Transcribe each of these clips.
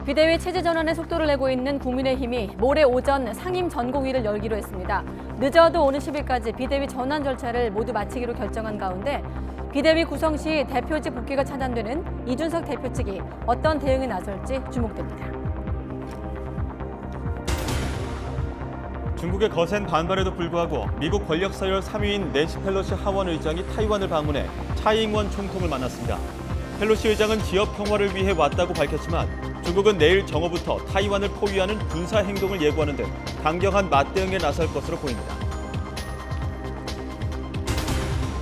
비대위 체제 전환의 속도를 내고 있는 국민의힘이 모레 오전 상임 전국위를 열기로 했습니다. 늦어도 오는 10일까지 비대위 전환 절차를 모두 마치기로 결정한 가운데 비대위 구성 시 대표직 복귀가 차단되는 이준석 대표 측이 어떤 대응에 나설지 주목됩니다. 중국의 거센 반발에도 불구하고 미국 권력 서열 3위인 낸시 펠로시 하원 의장이 타이완을 방문해 차이잉원 총통을 만났습니다. 펠로시 의장은 지역 평화를 위해 왔다고 밝혔지만 중국은 내일 정오부터 타이완을 포위하는 군사 행동을 예고하는 등 강경한 맞대응에 나설 것으로 보입니다.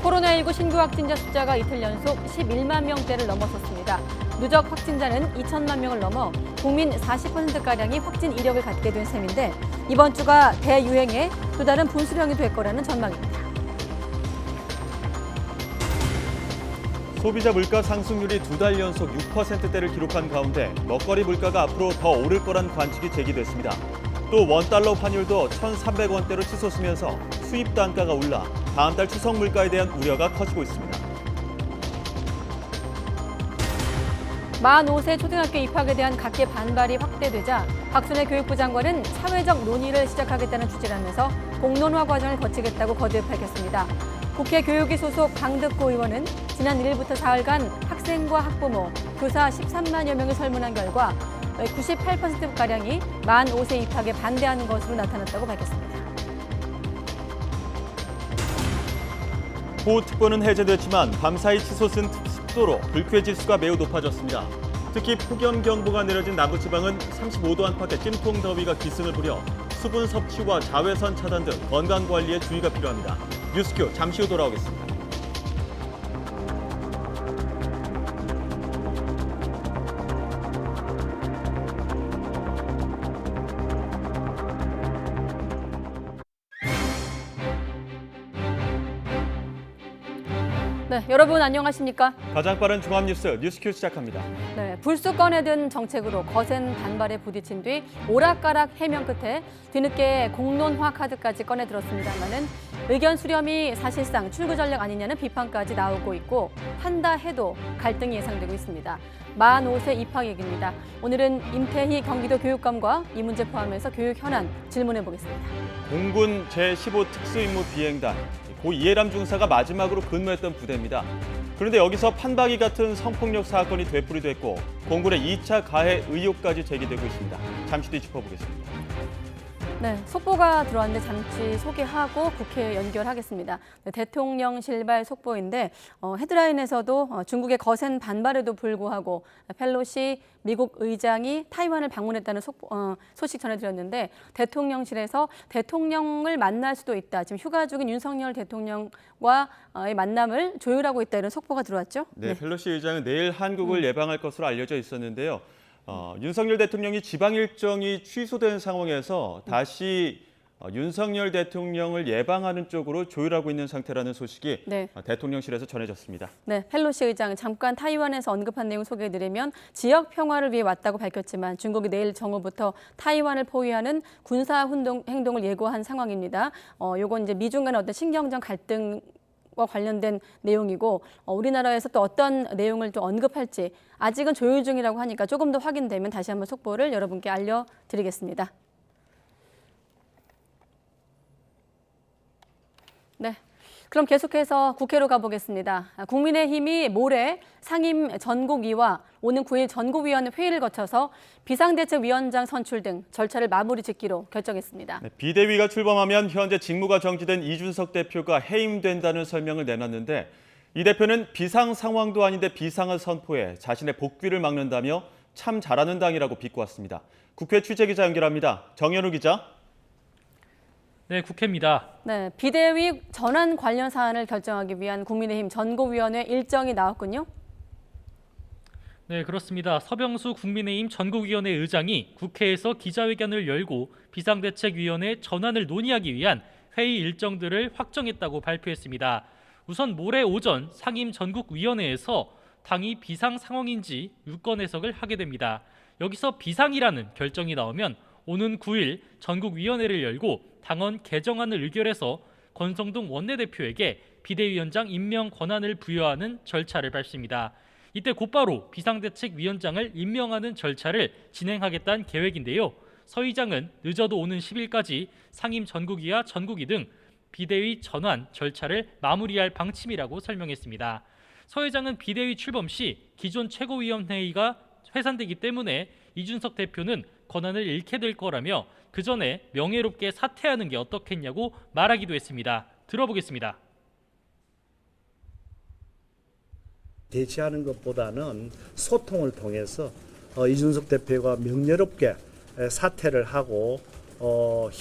코로나19 신규 확진자 숫자가 이틀 연속 11만 명대를 넘어섰습니다. 누적 확진자는 2천만 명을 넘어 국민 40%가량이 확진 이력을 갖게 된 셈인데 이번 주가 대유행의 또 다른 분수령이 될 거라는 전망입니다. 소비자 물가 상승률이 2달 연속 6%대를 기록한 가운데 먹거리 물가가 앞으로 더 오를 거란 관측이 제기됐습니다. 또 원달러 환율도 1,300원대로 치솟으면서 수입 단가가 올라 다음 달 추석 물가에 대한 우려가 커지고 있습니다. 만 5세 초등학교 입학에 대한 각계 반발이 확대되자 박순애 교육부 장관은 사회적 논의를 시작하겠다는 취지라면서 공론화 과정을 거치겠다고 거듭 밝혔습니다. 국회 교육위 소속 강득구 의원은 지난 1일부터 사흘간 학생과 학부모, 교사 13만여 명을 설문한 결과 98%가량이 만 5세 입학에 반대하는 것으로 나타났다고 밝혔습니다. 호우특보는 해제됐지만 밤사이 치솟은 습도로 불쾌지수가 매우 높아졌습니다. 특히 폭염경보가 내려진 남부지방은 35도 안팎의 찜통 더위가 기승을 부려 수분 섭취와 자외선 차단 등 건강관리에 주의가 필요합니다. 뉴스큐 잠시 후 돌아오겠습니다. 네, 여러분 안녕하십니까? 가장 빠른 종합뉴스 뉴스큐 시작합니다. 네, 불쑥 꺼내든 정책으로 거센 반발에 부딪힌 뒤 오락가락 해명 끝에 뒤늦게 공론화 카드까지 꺼내들었습니다마는 의견 수렴이 사실상 출구 전략 아니냐는 비판까지 나오고 있고 한다 해도 갈등이 예상되고 있습니다. 만 5세 입학 얘기입니다. 오늘은 임태희 경기도 교육감과 이 문제 포함해서 교육 현안 질문해 보겠습니다. 공군 제15 특수임무 비행단 고 이해람 중사가 마지막으로 근무했던 부대입니다. 그런데 여기서 판박이 같은 성폭력 사건이 되풀이됐고 공군의 2차 가해 의혹까지 제기되고 있습니다. 잠시 뒤 짚어보겠습니다. 네, 속보가 들어왔는데 잠시 소개하고 국회에 연결하겠습니다. 네, 대통령실발 속보인데 헤드라인에서도 중국의 거센 반발에도 불구하고 펠로시 미국 의장이 타이완을 방문했다는 소식 전해드렸는데 대통령실에서 대통령을 만날 수도 있다. 지금 휴가 중인 윤석열 대통령과의 만남을 조율하고 있다 이런 속보가 들어왔죠. 네, 펠로시 의장은 내일 한국을 예방할 것으로 알려져 있었는데요. 윤석열 대통령이 지방 일정이 취소된 상황에서 다시 윤석열 대통령을 예방하는 쪽으로 조율하고 있는 상태라는 소식이 대통령실에서 전해졌습니다. 네, 펠로시 의장은 잠깐 타이완에서 언급한 내용 소개해드리면 지역 평화를 위해 왔다고 밝혔지만 중국이 내일 정오부터 타이완을 포위하는 군사 행동을 예고한 상황입니다. 요건 이제 미중 간의 어떤 신경전 갈등 과 관련된 내용이고 우리나라에서 또 어떤 내용을 좀 언급할지 아직은 조율 중이라고 하니까 조금 더 확인되면 다시 한번 속보를 여러분께 알려드리겠습니다. 네. 그럼 계속해서 국회로 가보겠습니다. 국민의힘이 모레 상임 전국위와 오는 9일 전국위원회 회의를 거쳐서 비상대책위원장 선출 등 절차를 마무리 짓기로 결정했습니다. 네, 비대위가 출범하면 현재 직무가 정지된 이준석 대표가 해임된다는 설명을 내놨는데 이 대표는 비상 상황도 아닌데 비상을 선포해 자신의 복귀를 막는다며 참 잘하는 당이라고 비꼬았습니다. 국회 취재기자 연결합니다. 정현우 기자. 네, 국회입니다. 네, 비대위 전환 관련 사안을 결정하기 위한 국민의힘 전국위원회 일정이 나왔군요. 네, 그렇습니다. 서병수 국민의힘 전국위원회 의장이 국회에서 기자회견을 열고 비상대책위원회 전환을 논의하기 위한 회의 일정들을 확정했다고 발표했습니다. 우선 모레 오전 상임 전국위원회에서 당이 비상 상황인지 유권 해석을 하게 됩니다. 여기서 비상이라는 결정이 나오면 오는 9일 전국위원회를 열고 당헌 개정안을 의결해서 권성동 원내대표에게 비대위원장 임명 권한을 부여하는 절차를 밟습니다. 이때 곧바로 비상대책위원장을 임명하는 절차를 진행하겠다는 계획인데요. 서 의장은 늦어도 오는 10일까지 상임 전국위와 전국위 등 비대위 전환 절차를 마무리할 방침이라고 설명했습니다. 서 의장은 비대위 출범 시 기존 최고위원회의가 해산되기 때문에 이준석 대표는 권한을 잃게 될 거라며 그 전에 명예롭게 사퇴하는 게 어떻겠냐고 말하기도 했습니다. 들어보겠습니다. 대치하는 것보다는 소통을 통해서 이준석 대표가 명예롭게 사퇴를 하고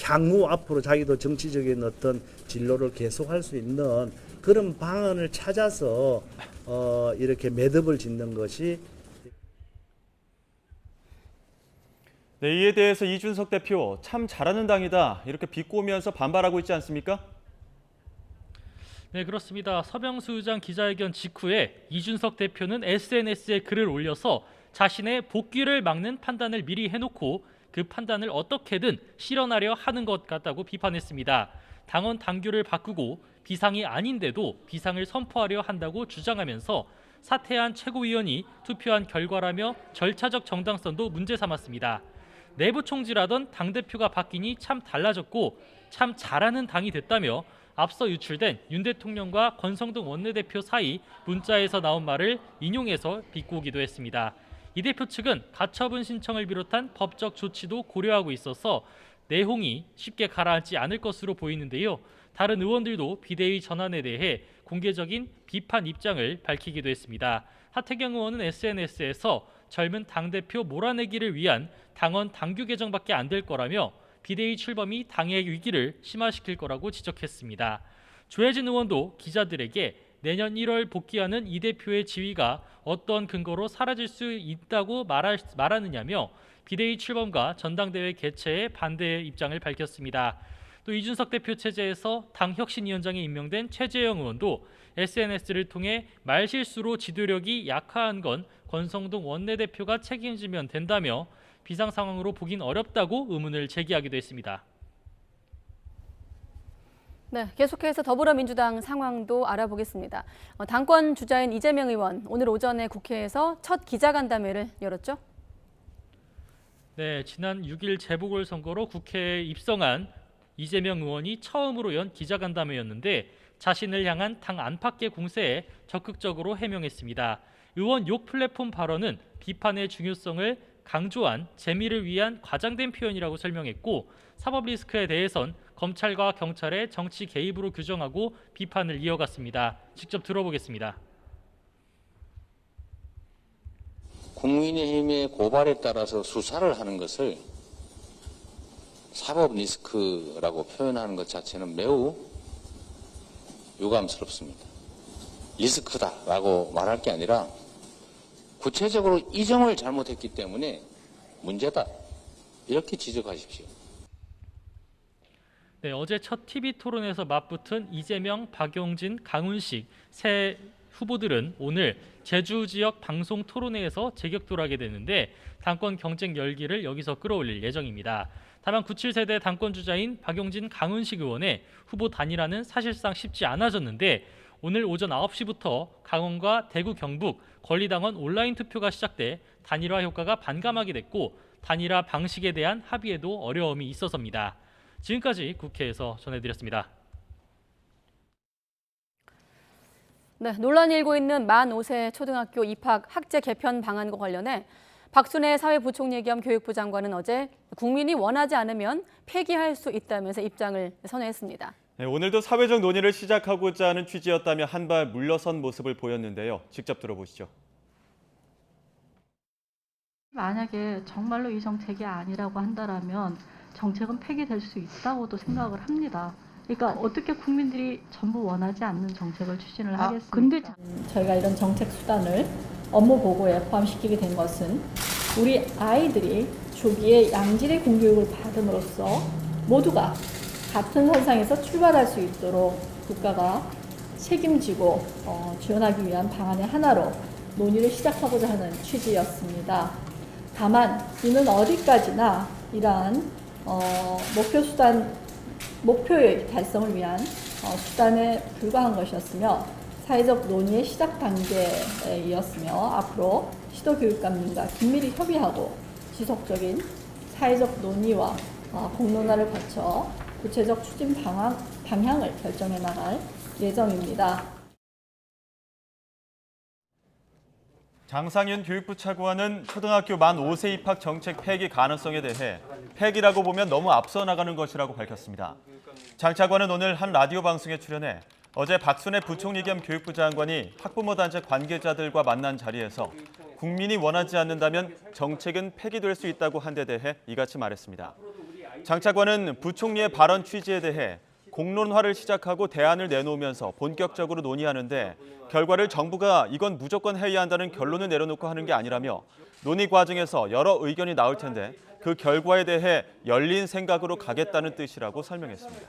향후 앞으로 자기도 정치적인 어떤 진로를 계속할 수 있는 그런 방안을 찾아서 이렇게 매듭을 짓는 것이. 네, 이에 대해서 이준석 대표 참 잘하는 당이다 이렇게 비꼬면서 반발하고 있지 않습니까? 네, 그렇습니다. 서병수 의장 기자회견 직후에 이준석 대표는 SNS에 글을 올려서 자신의 복귀를 막는 판단을 미리 해놓고 그 판단을 어떻게든 실현하려 하는 것 같다고 비판했습니다. 당원 당규를 바꾸고 비상이 아닌데도 비상을 선포하려 한다고 주장하면서 사퇴한 최고위원이 투표한 결과라며 절차적 정당성도 문제 삼았습니다. 내부 총질하던 당대표가 바뀌니 참 달라졌고 참 잘하는 당이 됐다며 앞서 유출된 윤 대통령과 권성동 원내대표 사이 문자에서 나온 말을 인용해서 비꼬기도 했습니다. 이 대표 측은 가처분 신청을 비롯한 법적 조치도 고려하고 있어서 내홍이 쉽게 가라앉지 않을 것으로 보이는데요. 다른 의원들도 비대위 전환에 대해 공개적인 비판 입장을 밝히기도 했습니다. 하태경 의원은 SNS에서 젊은 당대표 몰아내기를 위한 당원 당규 개정밖에 안 될 거라며 비대위 출범이 당의 위기를 심화시킬 거라고 지적했습니다. 조혜진 의원도 기자들에게 내년 1월 복귀하는 이 대표의 지위가 어떤 근거로 사라질 수 있다고 말하느냐며 비대위 출범과 전당대회 개최에 반대의 입장을 밝혔습니다. 또 이준석 대표 체제에서 당혁신위원장에 임명된 최재형 의원도 SNS를 통해 말실수로 지도력이 약화한 건 권성동 원내대표가 책임지면 된다며 비상 상황으로 보긴 어렵다고 의문을 제기하기도 했습니다. 네, 계속해서 더불어민주당 상황도 알아보겠습니다. 당권 주자인 이재명 의원, 오늘 오전에 국회에서 첫 기자간담회를 열었죠? 네, 지난 6일 재보궐선거로 국회에 입성한 이재명 의원이 처음으로 연 기자간담회였는데 자신을 향한 당 안팎의 공세에 적극적으로 해명했습니다. 의원 욕 플랫폼 발언은 비판의 중요성을 강조한 재미를 위한 과장된 표현이라고 설명했고 사법 리스크에 대해선 검찰과 경찰의 정치 개입으로 규정하고 비판을 이어갔습니다. 직접 들어보겠습니다. 국민의힘의 고발에 따라서 수사를 하는 것을 사법 리스크라고 표현하는 것 자체는 매우 유감스럽습니다. 리스크다라고 말할 게 아니라 구체적으로 이 점을 잘못했기 때문에 문제다. 이렇게 지적하십시오. 네, 어제 첫 TV 토론에서 맞붙은 이재명, 박용진, 강훈식 세 후보들은 오늘 제주 지역 방송 토론회에서 재격돌하게 되는데 당권 경쟁 열기를 여기서 끌어올릴 예정입니다. 다만 97세대 당권 주자인 박용진, 강훈식 의원의 후보 단일화는 사실상 쉽지 않아졌는데 오늘 오전 9시부터 강원과 대구, 경북 권리당원 온라인 투표가 시작돼 단일화 효과가 반감하게 됐고 단일화 방식에 대한 합의에도 어려움이 있어서입니다. 지금까지 국회에서 전해드렸습니다. 네, 논란이 일고 있는 만 5세 초등학교 입학 학제 개편 방안과 관련해 박순애 사회부총리 겸 교육부 장관은 어제 국민이 원하지 않으면 폐기할 수 있다면서 입장을 선회했습니다. 네, 오늘도 사회적 논의를 시작하고자 하는 취지였다며 한 발 물러선 모습을 보였는데요. 직접 들어보시죠. 만약에 정말로 이 정책이 아니라고 한다면 정책은 폐기될 수 있다고도 생각을 합니다. 그러니까 어떻게 국민들이 전부 원하지 않는 정책을 추진을 하겠습니까? 근데 저희가 이런 정책 수단을 업무 보고에 포함시키게 된 것은 우리 아이들이 조기에 양질의 공교육을 받음으로써 모두가 같은 선상에서 출발할 수 있도록 국가가 책임지고 지원하기 위한 방안의 하나로 논의를 시작하고자 하는 취지였습니다. 다만 이는 어디까지나 이러한 목표의 달성을 위한 수단에 불과한 것이었으며 사회적 논의의 시작 단계에 이었으며 앞으로 시도교육감님과 긴밀히 협의하고 지속적인 사회적 논의와 공론화를 거쳐 구체적 추진 방향을 결정해 나갈 예정입니다. 장상윤 교육부 차관은 초등학교 만 5세 입학 정책 폐기 가능성에 대해 폐기라고 보면 너무 앞서 나가는 것이라고 밝혔습니다. 장 차관은 오늘 한 라디오 방송에 출연해 어제 박순애 부총리 겸 교육부 장관이 학부모 단체 관계자들과 만난 자리에서 국민이 원하지 않는다면 정책은 폐기될 수 있다고 한 데 대해 이같이 말했습니다. 장 차관은 부총리의 발언 취지에 대해 공론화를 시작하고 대안을 내놓으면서 본격적으로 논의하는데 결과를 정부가 이건 무조건 해야 한다는 결론을 내려놓고 하는 게 아니라며 논의 과정에서 여러 의견이 나올 텐데 그 결과에 대해 열린 생각으로 가겠다는 뜻이라고 설명했습니다.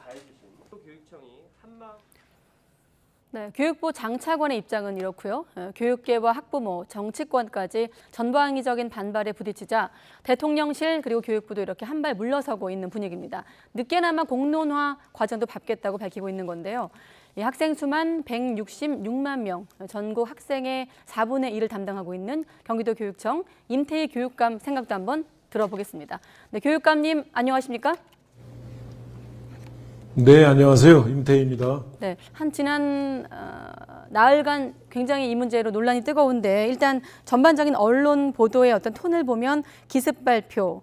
네, 교육부 장 차관의 입장은 이렇고요. 교육계와 학부모, 정치권까지 전방위적인 반발에 부딪히자 대통령실 그리고 교육부도 이렇게 한 발 물러서고 있는 분위기입니다. 늦게나마 공론화 과정도 밟겠다고 밝히고 있는 건데요. 이 학생 수만 166만 명, 전국 학생의 4분의 1을 담당하고 있는 경기도 교육청 임태희 교육감 생각도 한번 들어보겠습니다. 네, 교육감님 안녕하십니까? 네, 안녕하세요. 임태희입니다. 네, 지난 나흘간 굉장히 이 문제로 논란이 뜨거운데 일단 전반적인 언론 보도의 어떤 톤을 보면 기습 발표,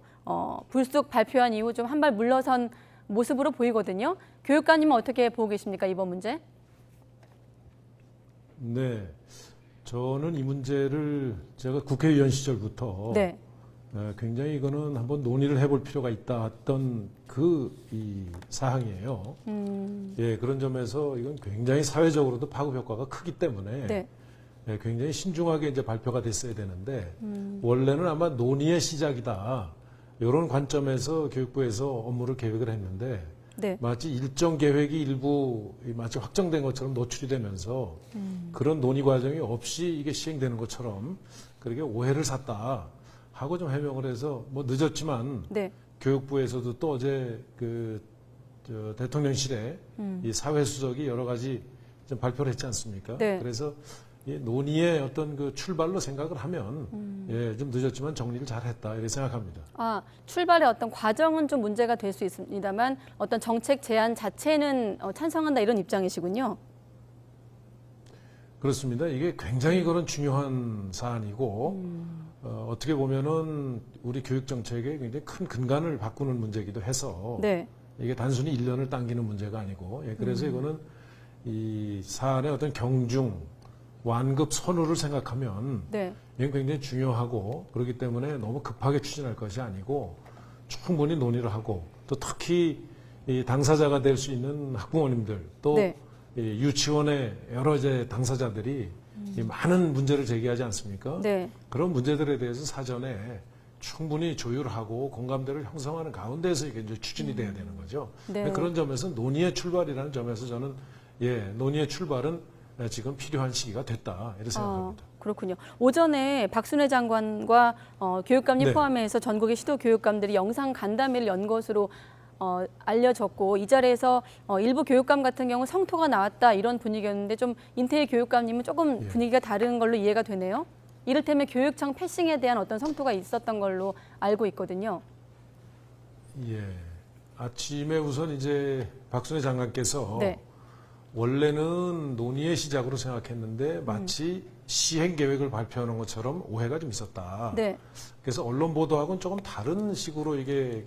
불쑥 발표한 이후 좀 한 발 물러선 모습으로 보이거든요. 교육감님은 어떻게 보고 계십니까, 이번 문제? 네, 저는 이 문제를 제가 국회의원 시절부터 네. 굉장히 이거는 한번 논의를 해볼 필요가 있다 했던 이 사항이에요. 예, 그런 점에서 이건 굉장히 사회적으로도 파급 효과가 크기 때문에 네. 예, 굉장히 신중하게 이제 발표가 됐어야 되는데 원래는 아마 논의의 시작이다. 이런 관점에서 교육부에서 업무를 계획을 했는데 네. 마치 일정 계획이 일부 마치 확정된 것처럼 노출이 되면서 그런 논의 과정이 없이 이게 시행되는 것처럼 그렇게 오해를 샀다 하고 좀 해명을 해서 뭐 늦었지만 네. 교육부에서도 또 어제 대통령실에 이 사회수석이 여러 가지 좀 발표를 했지 않습니까? 네. 그래서 이 논의의 어떤 그 출발로 생각을 하면 예, 좀 늦었지만 정리를 잘했다 이렇게 생각합니다. 출발의 어떤 과정은 좀 문제가 될 수 있습니다만 어떤 정책 제안 자체는 찬성한다 이런 입장이시군요. 그렇습니다. 이게 굉장히 그런 중요한 사안이고 어떻게 보면은 우리 교육 정책에 굉장히 큰 근간을 바꾸는 문제이기도 해서 네. 이게 단순히 1년을 당기는 문제가 아니고 예, 그래서 이거는 이 사안의 어떤 경중 완급 선우를 생각하면 네. 이건 굉장히 중요하고 그렇기 때문에 너무 급하게 추진할 것이 아니고 충분히 논의를 하고 또 특히 이 당사자가 될 수 있는 학부모님들 또 네. 이 유치원의 여러 이제 당사자들이 이 많은 문제를 제기하지 않습니까? 네. 그런 문제들에 대해서 사전에 충분히 조율하고 공감대를 형성하는 가운데서 이게 이제 추진이 돼야 되는 거죠. 네. 그런 점에서 논의의 출발이라는 점에서 저는 논의의 출발은 지금 필요한 시기가 됐다 이렇게 생각합니다. 그렇군요. 오전에 박순애 장관과 교육감님 네. 포함해서 전국의 시도 교육감들이 영상 간담회를 연 것으로 알려졌고 이 자리에서 일부 교육감 같은 경우 성토가 나왔다 이런 분위기였는데 좀 임태희 교육감님은 조금 분위기가 다른 걸로 이해가 되네요. 이를테면 교육청 패싱에 대한 어떤 성토가 있었던 걸로 알고 있거든요. 예. 아침에 우선 이제 박순애 장관께서 네. 원래는 논의의 시작으로 생각했는데 마치 시행 계획을 발표하는 것처럼 오해가 좀 있었다. 네. 그래서 언론 보도하고는 조금 다른 식으로 이게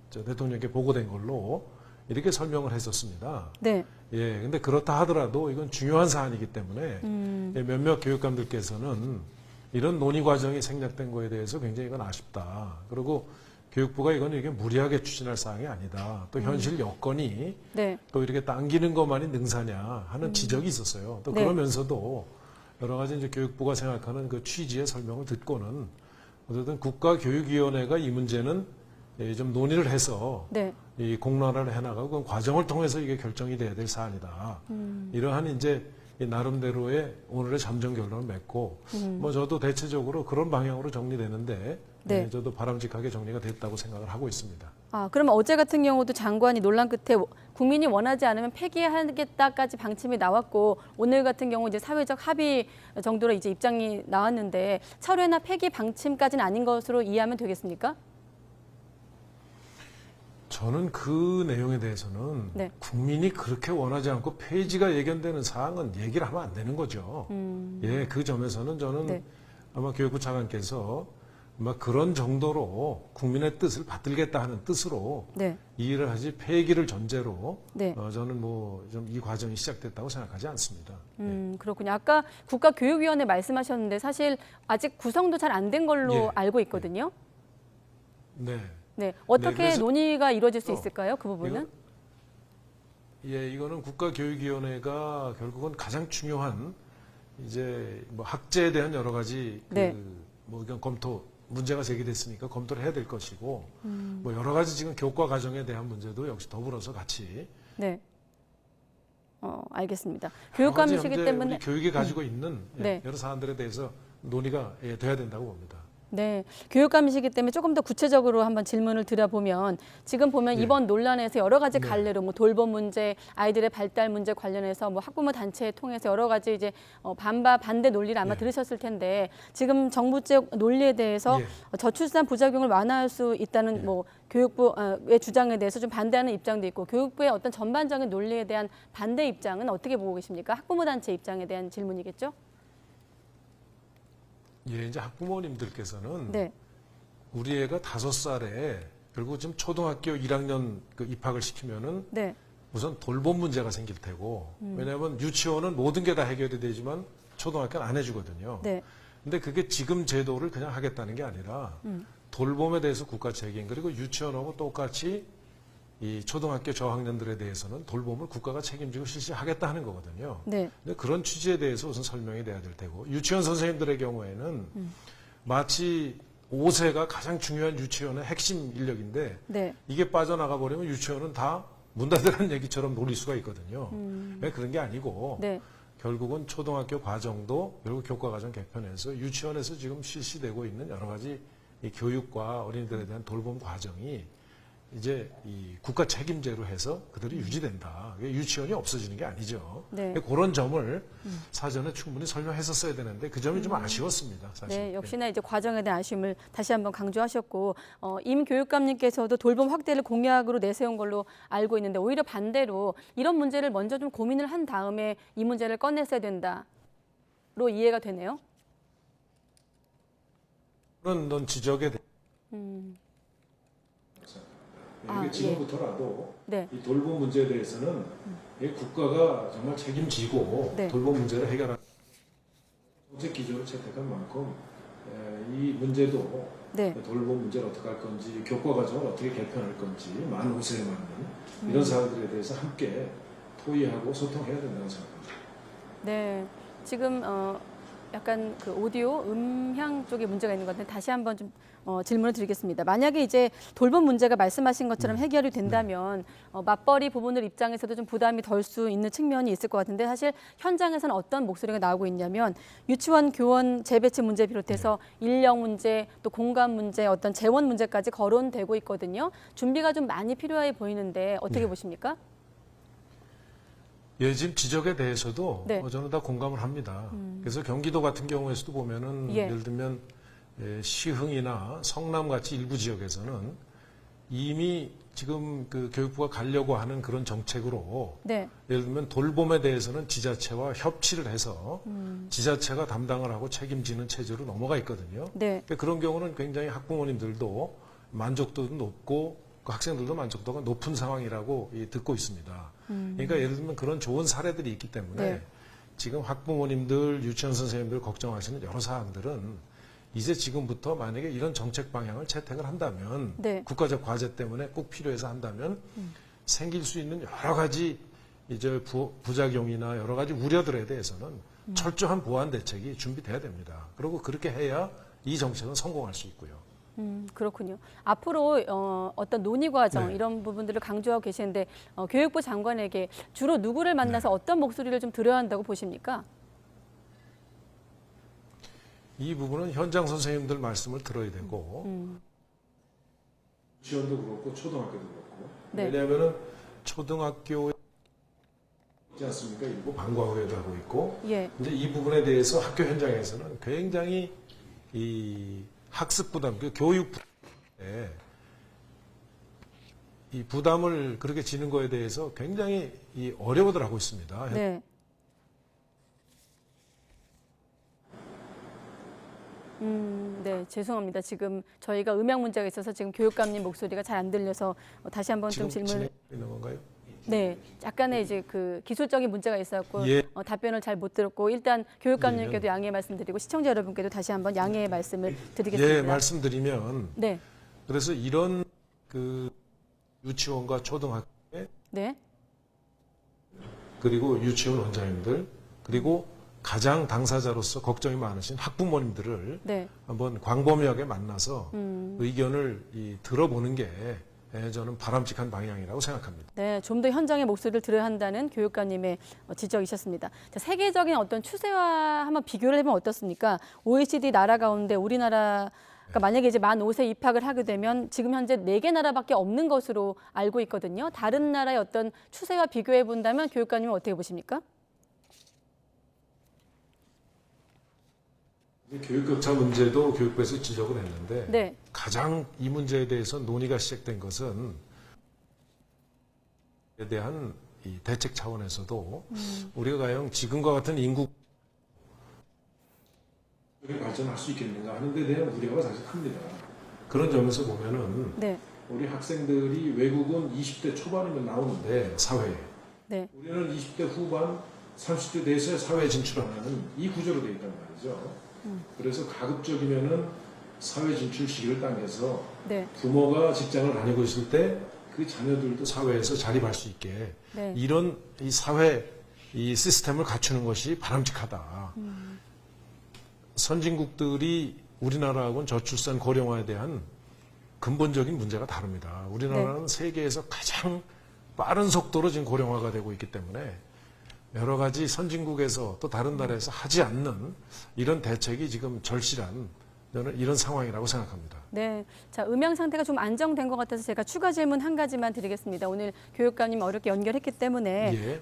대통령께 보고된 걸로 이렇게 설명을 했었습니다. 네. 예, 근데 그렇다 하더라도 이건 중요한 사안이기 때문에 몇몇 교육감들께서는 이런 논의 과정이 생략된 거에 대해서 굉장히 이건 아쉽다. 그리고 교육부가 이건 이게 무리하게 추진할 사항이 아니다. 또 현실 여건이 네. 또 이렇게 당기는 것만이 능사냐 하는 지적이 있었어요. 또 네. 그러면서도 여러 가지 이제 교육부가 생각하는 그 취지의 설명을 듣고는 어쨌든 국가교육위원회가 이 문제는 좀 논의를 해서 네. 이 공론화를 해나가고 그 과정을 통해서 이게 결정이 돼야 될 사안이다. 이러한 이제 나름대로의 오늘의 잠정 결론을 맺고 뭐 저도 대체적으로 그런 방향으로 정리되는데 네. 저도 바람직하게 정리가 됐다고 생각을 하고 있습니다. 아, 그러면 어제 같은 경우도 장관이 논란 끝에 국민이 원하지 않으면 폐기하겠다까지 방침이 나왔고 오늘 같은 경우 이제 사회적 합의 정도로 이제 입장이 나왔는데 철회나 폐기 방침까지는 아닌 것으로 이해하면 되겠습니까? 저는 그 내용에 대해서는 네. 국민이 그렇게 원하지 않고 폐지가 예견되는 사항은 얘기를 하면 안 되는 거죠. 예, 그 점에서는 저는 네. 아마 교육부 차관께서 아마 그런 정도로 국민의 뜻을 받들겠다 하는 뜻으로 네. 이해를 하지 폐기를 전제로 네. 저는 뭐 좀 이 과정이 시작됐다고 생각하지 않습니다. 그렇군요. 아까 국가교육위원회 말씀하셨는데 사실 아직 구성도 잘 안 된 걸로 예. 알고 있거든요. 네. 네. 어떻게 그래서- 논의가 이루어질 수 있을까요? 그 부분은? 이거는 국가교육위원회가 결국은 가장 중요한 이제 뭐 학제에 대한 여러 가지 네. 뭐 이건 문제가 제기됐으니까 검토를 해야 될 것이고 뭐 여러 가지 지금 교과 과정에 대한 문제도 역시 더불어서 같이 네. 알겠습니다. 여러 가지 교육감이시기 현재 때문에 우리 교육이 가지고 있는 네. 여러 사안들에 대해서 논의가 돼야 된다고 봅니다. 네, 교육감이시기 때문에 조금 더 구체적으로 한번 질문을 드려보면 지금 보면 네. 이번 논란에서 여러 가지 네. 갈래로 뭐 돌봄 문제, 아이들의 발달 문제 관련해서 뭐 학부모 단체 통해서 여러 가지 이제 반대 논리를 아마 네. 들으셨을 텐데 지금 정부 쪽 논리에 대해서 예. 저출산 부작용을 완화할 수 있다는 예. 뭐 교육부의 주장에 대해서 좀 반대하는 입장도 있고 교육부의 어떤 전반적인 논리에 대한 반대 입장은 어떻게 보고 계십니까? 학부모 단체 입장에 대한 질문이겠죠? 예, 이제 학부모님들께서는 네, 우리 애가 5살에 결국 지금 초등학교 1학년 그 입학을 시키면은 네, 우선 돌봄 문제가 생길 테고 왜냐하면 유치원은 모든 게 다 해결이 되지만 초등학교는 안 해주거든요. 네, 근데 그게 지금 제도를 그냥 하겠다는 게 아니라 돌봄에 대해서 국가 책임 그리고 유치원하고 똑같이 이 초등학교 저학년들에 대해서는 돌봄을 국가가 책임지고 실시하겠다 하는 거거든요. 네, 근데 그런 취지에 대해서 우선 설명이 돼야 될 테고 유치원 선생님들의 경우에는 마치 5세가 가장 중요한 유치원의 핵심 인력인데 네. 이게 빠져나가 버리면 유치원은 다 문 닫으라는 얘기처럼 놀릴 수가 있거든요. 왜 그런 게 아니고 네. 결국은 초등학교 과정도 결국 교과 과정 개편에서 유치원에서 지금 실시되고 있는 여러 가지 이 교육과 어린이들에 대한 돌봄 과정이 이제 이 국가 책임제로 해서 그대로 유지된다. 유치원이 없어지는 게 아니죠. 네. 그런 점을 사전에 충분히 설명했었어야 되는데 그 점이 좀 아쉬웠습니다. 사실. 네, 역시나 이제 과정에 대한 아쉬움을 다시 한번 강조하셨고 임 교육감님께서도 돌봄 확대를 공약으로 내세운 걸로 알고 있는데 오히려 반대로 이런 문제를 먼저 좀 고민을 한 다음에 이 문제를 꺼냈어야 된다로 이해가 되네요. 그런 지적에 대해 아, 이게 지금부터라도 네. 이 돌봄 문제에 대해서는 이 국가가 정말 책임지고 네. 돌봄 문제를 해결하는 정책 기조를 채택한 만큼 이 문제도 네. 돌봄 문제를 어떻게 할 건지 교과 과정을 어떻게 개편할 건지 만 5세에 맞는 이런 사항들에 대해서 함께 토의하고 소통해야 된다고 생각합니다. 네, 지금 약간 그 오디오 음향 쪽에 문제가 있는 것 같은데 다시 한번 좀 질문을 드리겠습니다. 만약에 이제 돌봄 문제가 말씀하신 것처럼 해결이 된다면 맞벌이 부부들 입장에서도 좀 부담이 덜 수 있는 측면이 있을 것 같은데 사실 현장에서는 어떤 목소리가 나오고 있냐면 유치원 교원 재배치 문제 비롯해서 인력 문제 또 공간 문제 어떤 재원 문제까지 거론되고 있거든요. 준비가 좀 많이 필요해 보이는데 어떻게 보십니까? 예, 지금 지적에 대해서도 네. 저는 다 공감을 합니다. 그래서 경기도 같은 경우에서도 보면은 예. 예를 들면 시흥이나 성남 같이 일부 지역에서는 이미 지금 그 교육부가 가려고 하는 그런 정책으로 네. 예를 들면 돌봄에 대해서는 지자체와 협치를 해서 지자체가 담당을 하고 책임지는 체제로 넘어가 있거든요. 네. 근데 그런 경우는 굉장히 학부모님들도 만족도도 높고 그 학생들도 만족도가 높은 상황이라고 듣고 있습니다. 그러니까 예를 들면 그런 좋은 사례들이 있기 때문에 네. 지금 학부모님들, 유치원 선생님들 걱정하시는 여러 사항들은 이제 지금부터 만약에 이런 정책 방향을 채택을 한다면 네. 국가적 과제 때문에 꼭 필요해서 한다면 생길 수 있는 여러 가지 이제 부작용이나 여러 가지 우려들에 대해서는 철저한 보완 대책이 준비돼야 됩니다. 그리고 그렇게 해야 이 정책은 성공할 수 있고요. 그렇군요. 앞으로 어떤 논의 과정 네. 이런 부분들을 강조하고 계시는데 교육부 장관에게 주로 누구를 만나서 어떤 목소리를 좀 들어야 한다고 보십니까? 이 부분은 현장 선생님들 말씀을 들어야 되고 유치원도 그렇고 초등학교도 그렇고 네. 왜냐하면은 초등학교에 있지 않습니까? 일부 방과후에도 하고 있고 예. 이제 이 부분에 대해서 학교 현장에서는 굉장히 이 학습 부담, 그 교육 부담에 이 부담을 그렇게 지는 거에 대해서 굉장히 이 어려워들 하고 있습니다. 네. 네, 죄송합니다. 지금 저희가 음향 문제가 있어서 지금 교육감님 목소리가 잘 안 들려서 다시 한번 좀 지금 질문을. 진행되는 건가요? 네, 약간의 이제 그 기술적인 문제가 있었고 예. 답변을 잘 못 들었고 일단 교육감님께도 양해 말씀드리고 시청자 여러분께도 다시 한번 양해 말씀을 드리겠습니다. 예, 말씀드리면 네, 그래서 이런 그 유치원과 초등학교에 네, 그리고 유치원 원장님들 그리고 가장 당사자로서 걱정이 많으신 학부모님들을 네. 한번 광범위하게 만나서 의견을 들어보는 게 저는 바람직한 방향이라고 생각합니다. 네, 좀 더 현장의 목소리를 들어야 한다는 교육감님의 지적이셨습니다. 자, 세계적인 어떤 추세와 한번 비교를 해보면 어떻습니까? OECD 나라 가운데 우리나라가 만약에 이제 만 5세 입학을 하게 되면 지금 현재 4개 나라밖에 없는 것으로 알고 있거든요. 다른 나라의 어떤 추세와 비교해 본다면 교육감님은 어떻게 보십니까? 교육 격차 문제도 교육부에서 지적을 했는데 네. 가장 이 문제에 대해서 논의가 시작된 것은 에 대한 이 대책 차원에서도 우리가 과연 지금과 같은 인구 발전할 수 있겠는가 하는 데 대한 우려가 사실 큽니다. 그런 점에서 보면은 네. 우리 학생들이 외국은 20대 초반이면 나오는데 사회에 네. 우리는 20대 후반 30대 돼서 사회에 진출하는 이 구조로 되어 있단 말이죠. 그래서 가급적이면은 사회 진출 시기를 당겨서 네. 부모가 직장을 다니고 있을 때 그 자녀들도 사회에서 자립할 수 있게 네. 이런 이 사회 이 시스템을 갖추는 것이 바람직하다. 선진국들이 우리나라하고는 저출산 고령화에 대한 근본적인 문제가 다릅니다. 우리나라는 세계에서 가장 빠른 속도로 지금 고령화가 되고 있기 때문에 여러 가지 선진국에서 또 다른 나라에서 하지 않는 이런 대책이 지금 절실한 저는 이런 상황이라고 생각합니다. 네, 자 음향 상태가 좀 안정된 것 같아서 제가 추가 질문 한 가지만 드리겠습니다. 오늘 교육감님 어렵게 연결했기 때문에 예.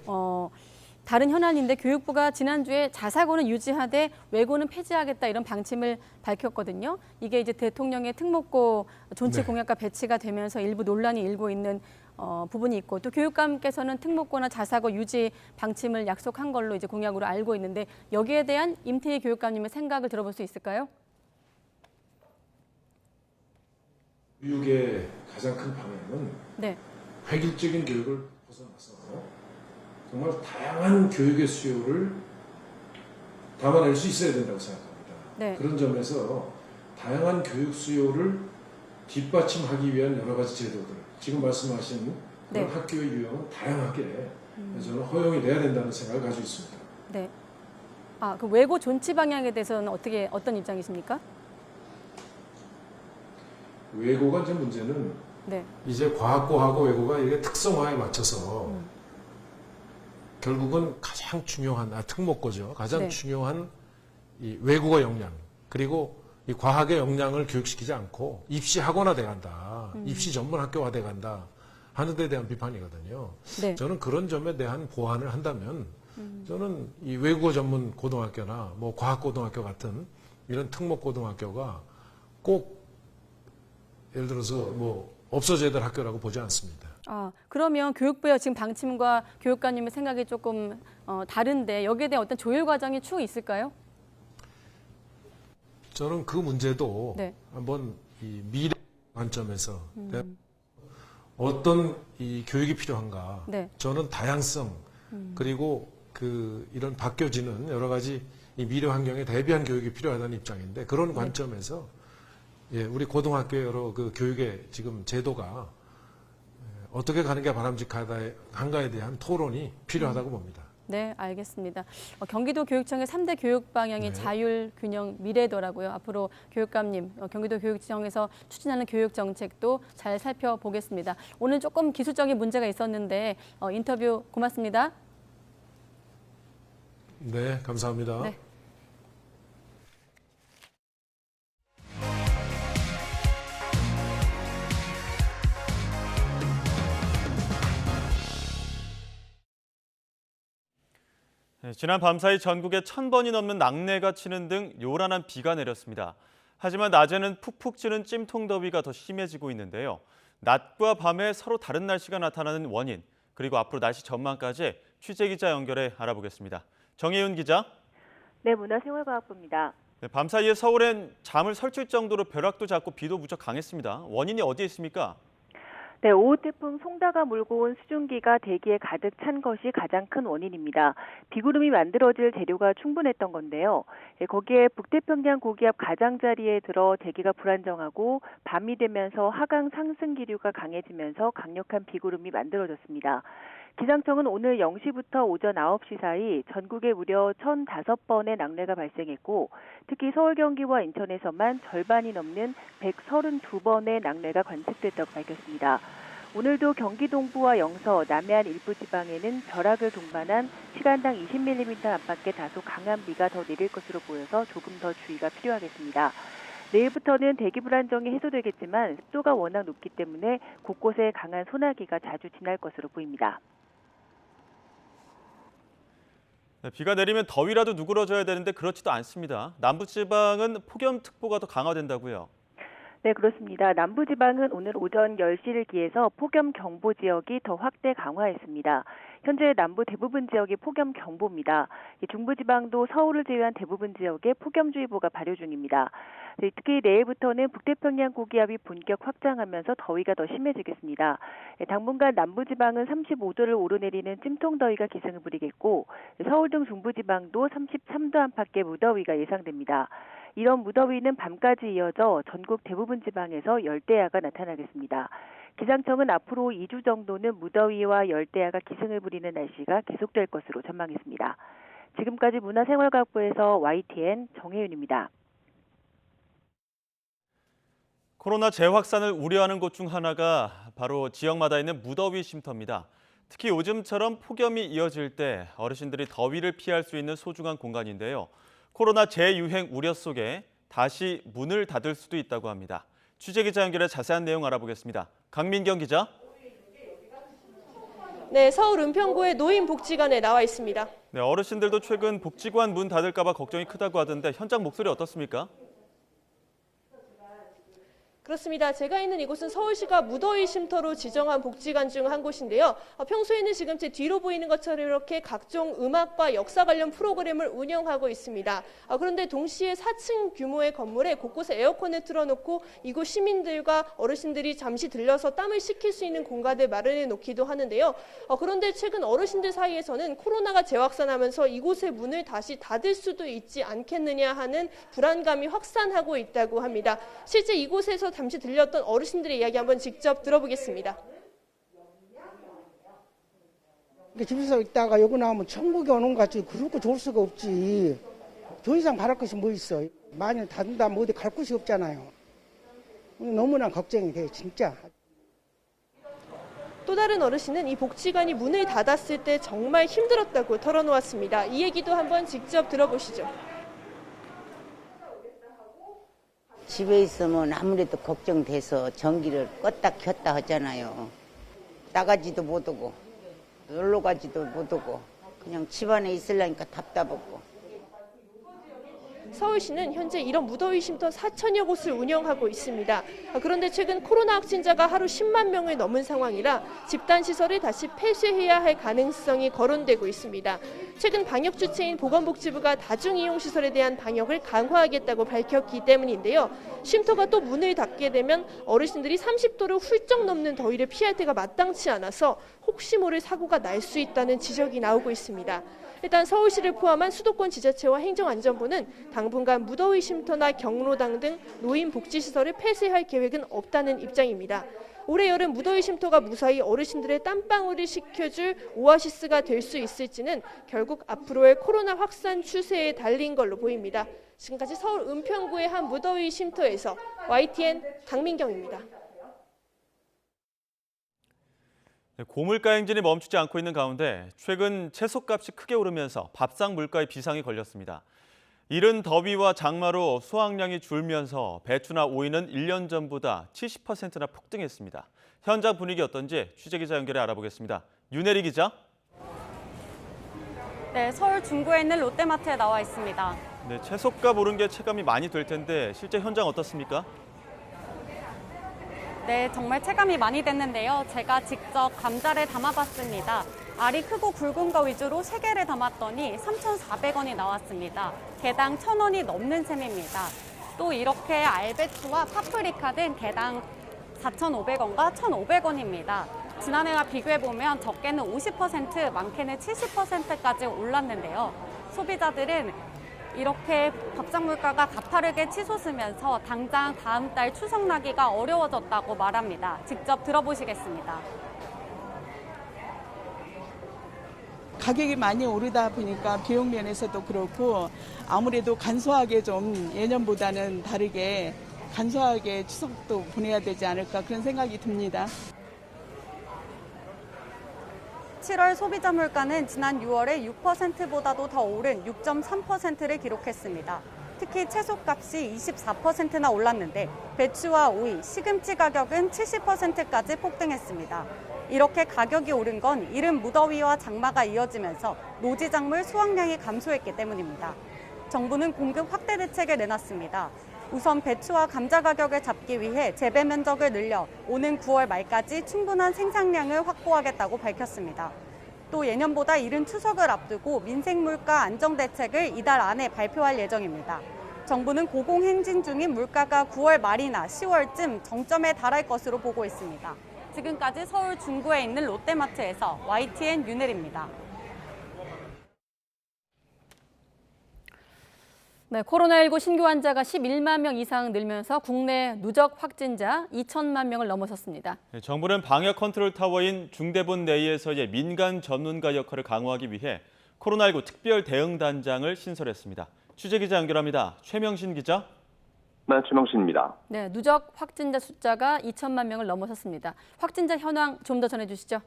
다른 현안인데 교육부가 지난주에 자사고는 유지하되 외고는 폐지하겠다 이런 방침을 밝혔거든요. 이게 이제 대통령의 특목고 존치 네. 공약과 배치가 되면서 일부 논란이 일고 있는 부분이 있고 또 교육감께서는 특목고나 자사고 유지 방침을 약속한 걸로 이제 공약으로 알고 있는데 여기에 대한 임태희 교육감님의 생각을 들어볼 수 있을까요? 교육의 가장 큰 방향은 네, 획일적인 교육을 벗어나서 정말 다양한 교육의 수요를 담아낼 수 있어야 된다고 생각합니다. 네. 그런 점에서 다양한 교육 수요를 뒷받침하기 위한 여러 가지 제도들, 지금 말씀하신 그런 네. 학교의 유형은 다양하게 저는 허용이 돼야 된다는 생각을 가지고 있습니다. 네. 그 외고 존치 방향에 대해서는 어떤 입장이십니까? 외고가 이제 문제는 네, 이제 과학고하고 외고가 이게 특성화에 맞춰서 결국은 가장 중요한 특목고죠. 가장 네. 중요한 이 외국어 역량 그리고 이 과학의 역량을 교육시키지 않고 입시 학원화 돼간다, 입시 전문 학교화 돼간다 하는 데 대한 비판이거든요. 네. 저는 그런 점에 대한 보완을 한다면 저는 이 외국어 전문 고등학교나 뭐 과학 고등학교 같은 이런 특목 고등학교가 꼭 예를 들어서 뭐 없어져야 될 학교라고 보지 않습니다. 그러면 교육부의 지금 방침과 교육감님의 생각이 조금 다른데 여기에 대한 어떤 조율 과정이 추후 있을까요? 저는 그 문제도 네. 한번 이 미래 관점에서 어떤 이 교육이 필요한가. 네. 저는 다양성 그리고 이런 바뀌어지는 여러 가지 이 미래 환경에 대비한 교육이 필요하다는 입장인데 그런 관점에서 예, 우리 고등학교의 여러 그 교육의 지금 제도가 어떻게 가는 게 바람직한가에 대한 토론이 필요하다고 봅니다. 네, 알겠습니다. 경기도 교육청의 3대 교육 방향이 네. 자율, 균형, 미래도라고요. 앞으로 교육감님, 경기도 교육청에서 추진하는 교육 정책도 잘 살펴보겠습니다. 오늘 조금 기술적인 문제가 있었는데 인터뷰 고맙습니다. 네, 감사합니다. 네. 네, 지난 밤사이 전국에 1000번이 넘는 낙뢰가 치는 등 요란한 비가 내렸습니다. 하지만 낮에는 푹푹 찌는 찜통더위가 더 심해지고 있는데요. 낮과 밤에 서로 다른 날씨가 나타나는 원인, 그리고 앞으로 날씨 전망까지 취재기자 연결해 알아보겠습니다. 정혜윤 기자. 네, 문화생활과학부입니다. 네, 밤사이에 서울엔 잠을 설칠 정도로 벼락도 잦고 비도 무척 강했습니다. 원인이 어디에 있습니까? 네, 5호 태풍 송다가 몰고 온 수증기가 대기에 가득 찬 것이 가장 큰 원인입니다. 비구름이 만들어질 재료가 충분했던 건데요. 거기에 북태평양 고기압 가장자리에 들어 대기가 불안정하고 밤이 되면서 하강 상승 기류가 강해지면서 강력한 비구름이 만들어졌습니다. 기상청은 오늘 0시부터 오전 9시 사이 전국에 무려 1005번의 낙뢰가 발생했고 특히 서울, 경기와 인천에서만 절반이 넘는 132번의 낙뢰가 관측됐다고 밝혔습니다. 오늘도 경기 동부와 영서, 남해안 일부 지방에는 벼락을 동반한 시간당 20mm 안팎의 다소 강한 비가 더 내릴 것으로 보여서 조금 더 주의가 필요하겠습니다. 내일부터는 대기 불안정이 해소되겠지만 습도가 워낙 높기 때문에 곳곳에 강한 소나기가 자주 지날 것으로 보입니다. 네, 비가 내리면 더위라도 누그러져야 되는데 그렇지도 않습니다. 남부지방은 폭염특보가 더 강화된다고요? 네, 그렇습니다. 남부지방은 오늘 오전 10시를 기해서 폭염경보 지역이 더 확대 강화했습니다. 현재 남부 대부분 지역이 폭염경보입니다. 중부지방도 서울을 제외한 대부분 지역에 폭염주의보가 발효 중입니다. 특히 내일부터는 북태평양 고기압이 본격 확장하면서 더위가 더 심해지겠습니다. 당분간 남부지방은 35도를 오르내리는 찜통더위가 기승을 부리겠고 서울 등 중부지방도 33도 안팎의 무더위가 예상됩니다. 이런 무더위는 밤까지 이어져 전국 대부분 지방에서 열대야가 나타나겠습니다. 기상청은 앞으로 2주 정도는 무더위와 열대야가 기승을 부리는 날씨가 계속될 것으로 전망했습니다. 지금까지 문화생활과학부에서 YTN 정혜윤입니다. 코로나 재확산을 우려하는 곳 중 하나가 바로 지역마다 있는 무더위 쉼터입니다. 특히 요즘처럼 폭염이 이어질 때 어르신들이 더위를 피할 수 있는 소중한 공간인데요. 코로나 재유행 우려 속에 다시 문을 닫을 수도 있다고 합니다. 취재기자 연결해 자세한 내용 알아보겠습니다. 강민경 기자. 네, 서울 은평구의 노인복지관에 나와 있습니다. 네, 어르신들도 최근 복지관 문 닫을까 봐 걱정이 크다고 하던데 현장 목소리 어떻습니까? 그렇습니다. 제가 있는 이곳은 서울시가 무더위 쉼터로 지정한 복지관 중 한 곳인데요. 평소에는 지금 제 뒤로 보이는 것처럼 이렇게 각종 음악과 역사 관련 프로그램을 운영하고 있습니다. 그런데 동시에 4층 규모의 건물에 곳곳에 에어컨을 틀어놓고 이곳 시민들과 어르신들이 잠시 들려서 땀을 식힐 수 있는 공간을 마련해 놓기도 하는데요. 그런데 최근 어르신들 사이에서는 코로나가 재확산하면서 이곳의 문을 다시 닫을 수도 있지 않겠느냐 하는 불안감이 확산하고 있다고 합니다. 실제 이곳에서 잠시 들렸던 어르신들의 이야기 한번 직접 들어보겠습니다. 집에서 있다가 여기 나오면 천국에 오는 것 같지 그렇고 좋을 수가 없지. 더 이상 바랄 것이 뭐 있어. 만일 닫는다면 어디 갈 곳이 없잖아요. 너무나 걱정이 돼 진짜. 또 다른 어르신은 이 복지관이 문을 닫았을 때 정말 힘들었다고 털어놓았습니다. 이 얘기도 한번 직접 들어보시죠. 집에 있으면 아무래도 걱정돼서 전기를 껐다 켰다 하잖아요. 나가지도 못하고 놀러 가지도 못하고 그냥 집안에 있으려니까 답답하고. 서울시는 현재 이런 무더위 쉼터 4천여 곳을 운영하고 있습니다. 그런데 최근 코로나 확진자가 하루 10만 명을 넘은 상황이라 집단 시설을 다시 폐쇄해야 할 가능성이 거론되고 있습니다. 최근 방역 주체인 보건복지부가 다중이용시설에 대한 방역을 강화하겠다고 밝혔기 때문인데요. 쉼터가 또 문을 닫게 되면 어르신들이 30도를 훌쩍 넘는 더위를 피할 때가 마땅치 않아서 혹시 모를 사고가 날 수 있다는 지적이 나오고 있습니다. 일단 서울시를 포함한 수도권 지자체와 행정안전부는 당분간 무더위 쉼터나 경로당 등 노인 복지시설을 폐쇄할 계획은 없다는 입장입니다. 올해 여름 무더위 쉼터가 무사히 어르신들의 땀방울을 식혀줄 오아시스가 될 수 있을지는 결국 앞으로의 코로나 확산 추세에 달린 걸로 보입니다. 지금까지 서울 은평구의 한 무더위 쉼터에서 YTN 강민경입니다. 고물가 행진이 멈추지 않고 있는 가운데 최근 채소값이 크게 오르면서 밥상 물가에 비상이 걸렸습니다. 이른 더위와 장마로 수확량이 줄면서 배추나 오이는 1년 전보다 70%나 폭등했습니다. 현장 분위기 어떤지 취재기자 연결해 알아보겠습니다. 윤혜리 기자. 네, 서울 중구에 있는 롯데마트에 나와 있습니다. 네, 채소값 오른 게 체감이 많이 될 텐데 실제 현장 어떻습니까? 네, 정말 체감이 많이 됐는데요. 제가 직접 감자를 담아봤습니다. 알이 크고 굵은 거 위주로 3개를 담았더니 3,400원이 나왔습니다. 개당 1,000원이 넘는 셈입니다. 또 이렇게 알배추와 파프리카 등 개당 4,500원과 1,500원입니다. 지난해와 비교해보면 적게는 50%, 많게는 70%까지 올랐는데요. 소비자들은 이렇게 밥상 물가가 가파르게 치솟으면서 당장 다음 달 추석 나기가 어려워졌다고 말합니다. 직접 들어보시겠습니다. 가격이 많이 오르다 보니까 비용 면에서도 그렇고 아무래도 간소하게 좀 예년보다는 다르게 간소하게 추석도 보내야 되지 않을까 그런 생각이 듭니다. 7월 소비자 물가는 지난 6월에 6%보다도 더 오른 6.3%를 기록했습니다. 특히 채소값이 24%나 올랐는데 배추와 오이, 시금치 가격은 70%까지 폭등했습니다. 이렇게 가격이 오른 건 이른 무더위와 장마가 이어지면서 노지작물 수확량이 감소했기 때문입니다. 정부는 공급 확대 대책을 내놨습니다. 우선 배추와 감자 가격을 잡기 위해 재배 면적을 늘려 오는 9월 말까지 충분한 생산량을 확보하겠다고 밝혔습니다. 또 예년보다 이른 추석을 앞두고 민생 물가 안정 대책을 이달 안에 발표할 예정입니다. 정부는 고공행진 중인 물가가 9월 말이나 10월쯤 정점에 달할 것으로 보고 있습니다. 지금까지 서울 중구에 있는 롯데마트에서 YTN 윤혜리입니다. 네, 코로나19 신규 환자가 11만 명 이상 늘면서 국내 누적 확진자 2천만 명을 넘어섰습니다. 네, 정부는 방역 컨트롤 타워인 중대본 내에서의 민간 전문가 역할을 강화하기 위해 코로나19 특별 대응단장을 신설했습니다. 취재기자 연결합니다. 최명신 기자. 네, 최명신입니다. 네, 누적 확진자 숫자가 2천만 명을 넘어섰습니다. 확진자 현황 좀 더 전해주시죠.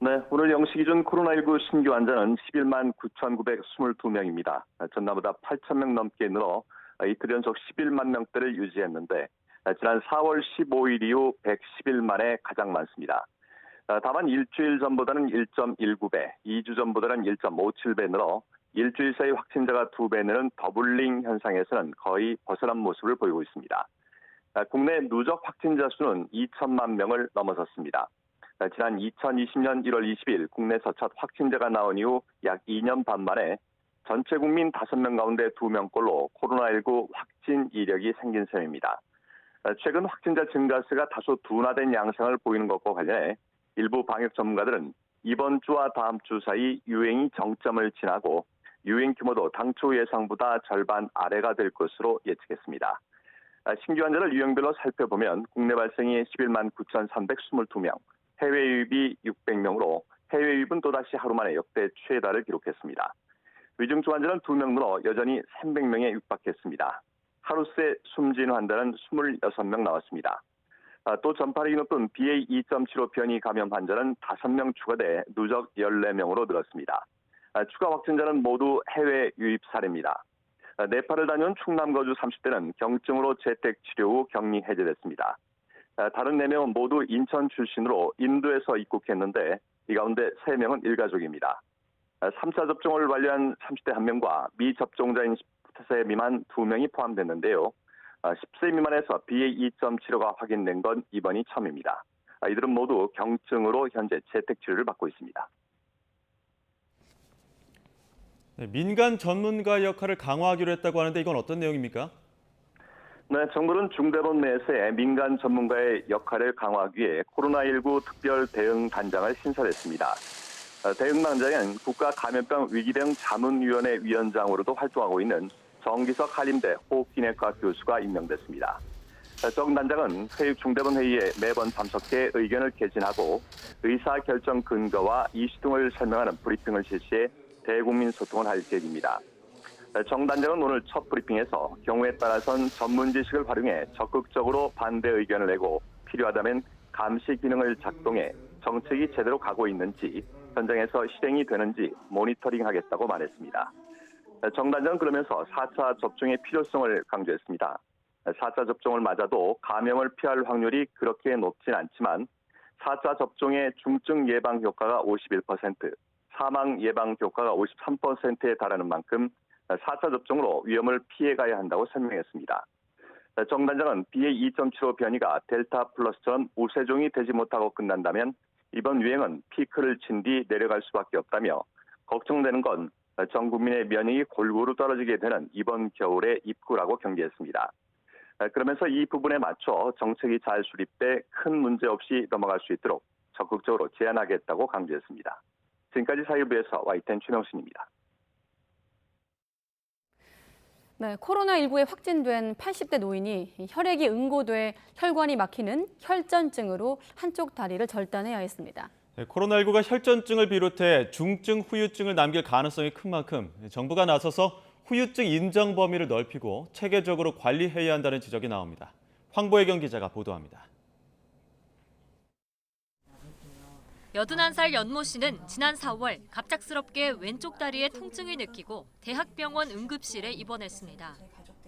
네, 오늘 0시 기준 코로나19 신규 환자는 11만 9,922명입니다. 전날보다 8,000명 넘게 늘어 이틀 연속 11만 명대를 유지했는데 지난 4월 15일 이후 110일 만에 가장 많습니다. 다만 일주일 전보다는 1.19배, 2주 전보다는 1.57배 늘어 일주일 사이 확진자가 2배 느는 더블링 현상에서는 거의 벗어난 모습을 보이고 있습니다. 국내 누적 확진자 수는 2천만 명을 넘어섰습니다. 지난 2020년 1월 20일 국내에서 첫 확진자가 나온 이후 약 2년 반 만에 전체 국민 5명 가운데 2명꼴로 코로나19 확진 이력이 생긴 셈입니다. 최근 확진자 증가세가 다소 둔화된 양상을 보이는 것과 관련해 일부 방역 전문가들은 이번 주와 다음 주 사이 유행이 정점을 지나고 유행 규모도 당초 예상보다 절반 아래가 될 것으로 예측했습니다. 신규 환자를 유형별로 살펴보면 국내 발생이 11만 9,322명, 해외 유입이 600명으로 해외 유입은 또다시 하루 만에 역대 최다를 기록했습니다. 위중증 환자는 2명 늘어 여전히 300명에 육박했습니다. 하루 새 숨진 환자는 26명 나왔습니다. 또 전파력이 높은 BA.2.75 변이 감염 환자는 5명 추가돼 누적 14명으로 늘었습니다. 추가 확진자는 모두 해외 유입 사례입니다. 네팔을 다녀온 충남 거주 30대는 경증으로 재택 치료 후 격리 해제됐습니다. 다른 4명은 모두 인천 출신으로 인도에서 입국했는데 이 가운데 3명은 일가족입니다. 3차 접종을 완료한 30대 1명과 미접종자인 10세 미만 2명이 포함됐는데요. 10세 미만에서 BA.2.75가 확인된 건 이번이 처음입니다. 이들은 모두 경증으로 현재 재택 치료를 받고 있습니다. 네, 민간 전문가 역할을 강화하기로 했다고 하는데 이건 어떤 내용입니까? 네, 정부는 중대본 내에서의 민간 전문가의 역할을 강화하기 위해 코로나19 특별 대응 단장을 신설했습니다. 대응 단장은 국가감염병 위기대응 자문위원회 위원장으로도 활동하고 있는 정기석 한림대 호흡기내과 교수가 임명됐습니다. 정 단장은 중대본 회의에 매번 참석해 의견을 개진하고 의사결정 근거와 이슈 등을 설명하는 브리핑을 실시해 대국민 소통을 할 계획입니다. 정 단장은 오늘 첫 브리핑에서 경우에 따라선 전문 지식을 활용해 적극적으로 반대 의견을 내고 필요하다면 감시 기능을 작동해 정책이 제대로 가고 있는지 현장에서 실행이 되는지 모니터링하겠다고 말했습니다. 정 단장은 그러면서 4차 접종의 필요성을 강조했습니다. 4차 접종을 맞아도 감염을 피할 확률이 그렇게 높진 않지만 4차 접종의 중증 예방 효과가 51%, 사망 예방 효과가 53%에 달하는 만큼 4차 접종으로 위험을 피해가야 한다고 설명했습니다. 정 단장은 BA.2.75 변이가 델타 플러스처럼 우세종이 되지 못하고 끝난다면 이번 유행은 피크를 친 뒤 내려갈 수밖에 없다며 걱정되는 건 전 국민의 면역이 골고루 떨어지게 되는 이번 겨울의 입구라고 경계했습니다. 그러면서 이 부분에 맞춰 정책이 잘 수립돼 큰 문제 없이 넘어갈 수 있도록 적극적으로 제안하겠다고 강조했습니다. 지금까지 사회부에서 YTN 최명순입니다. 네, 코로나19에 확진된 80대 노인이 혈액이 응고돼 혈관이 막히는 혈전증으로 한쪽 다리를 절단해야 했습니다. 네, 코로나19가 혈전증을 비롯해 중증 후유증을 남길 가능성이 큰 만큼 정부가 나서서 후유증 인정 범위를 넓히고 체계적으로 관리해야 한다는 지적이 나옵니다. 황보혜경 기자가 보도합니다. 81살 연모 씨는 지난 4월 갑작스럽게 왼쪽 다리에 통증을 느끼고 대학병원 응급실에 입원했습니다.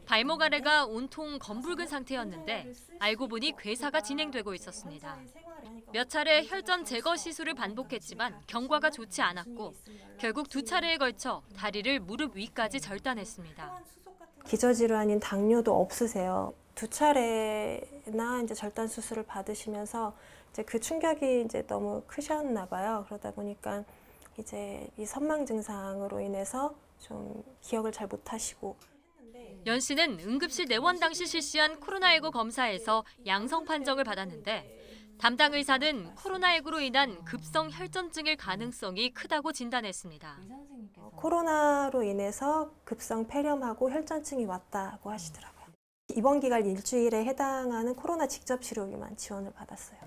발목 아래가 온통 검붉은 상태였는데 알고 보니 괴사가 진행되고 있었습니다. 몇 차례 혈전 제거 시술을 반복했지만 경과가 좋지 않았고 결국 2차례에 걸쳐 다리를 무릎 위까지 절단했습니다. 기저질환인 당뇨도 없으세요. 2차례나 이제 절단 수술을 받으시면서 이제 그 충격이 이제 너무 크셨나 봐요. 그러다 보니까 이제 이 선망 증상으로 인해서 좀 기억을 잘 못하시고. 연 씨는 응급실 내원 당시 실시한 코로나19 검사에서 양성 판정을 받았는데 담당 의사는 코로나19로 인한 급성 혈전증일 가능성이 크다고 진단했습니다. 코로나로 인해서 급성 폐렴하고 혈전증이 왔다고 하시더라고요. 입원 기간 일주일에 해당하는 코로나 직접 치료비만 지원을 받았어요.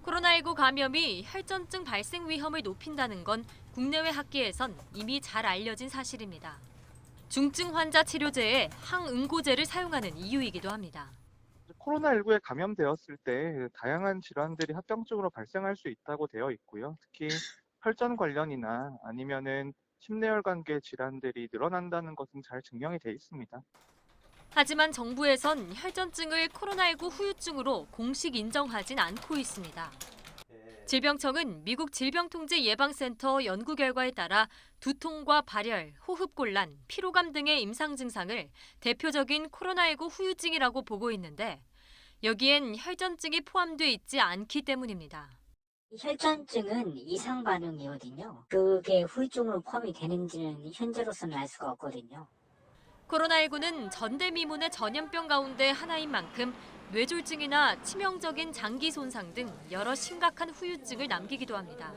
코로나19 감염이 혈전증 발생 위험을 높인다는 건 국내외 학계에선 이미 잘 알려진 사실입니다. 중증 환자 치료제에 항응고제를 사용하는 이유이기도 합니다. 코로나19에 감염되었을 때 다양한 질환들이 합병증으로 발생할 수 있다고 되어 있고요. 특히 혈전 관련이나 아니면은 심내혈관계 질환들이 늘어난다는 것은 잘 증명이 돼 있습니다. 하지만 정부에선 혈전증을 코로나19 후유증으로 공식 인정하진 않고 있습니다. 질병청은 미국 질병통제예방센터 연구 결과에 따라 두통과 발열, 호흡곤란, 피로감 등의 임상 증상을 대표적인 코로나19 후유증이라고 보고 있는데 여기엔 혈전증이 포함돼 있지 않기 때문입니다. 혈전증은 이상 반응이거든요. 그게 후유증으로 포함이 되는지는 현재로서는 알 수가 없거든요. 코로나19는 전대미문의 전염병 가운데 하나인 만큼 뇌졸중이나 치명적인 장기 손상 등 여러 심각한 후유증을 남기기도 합니다.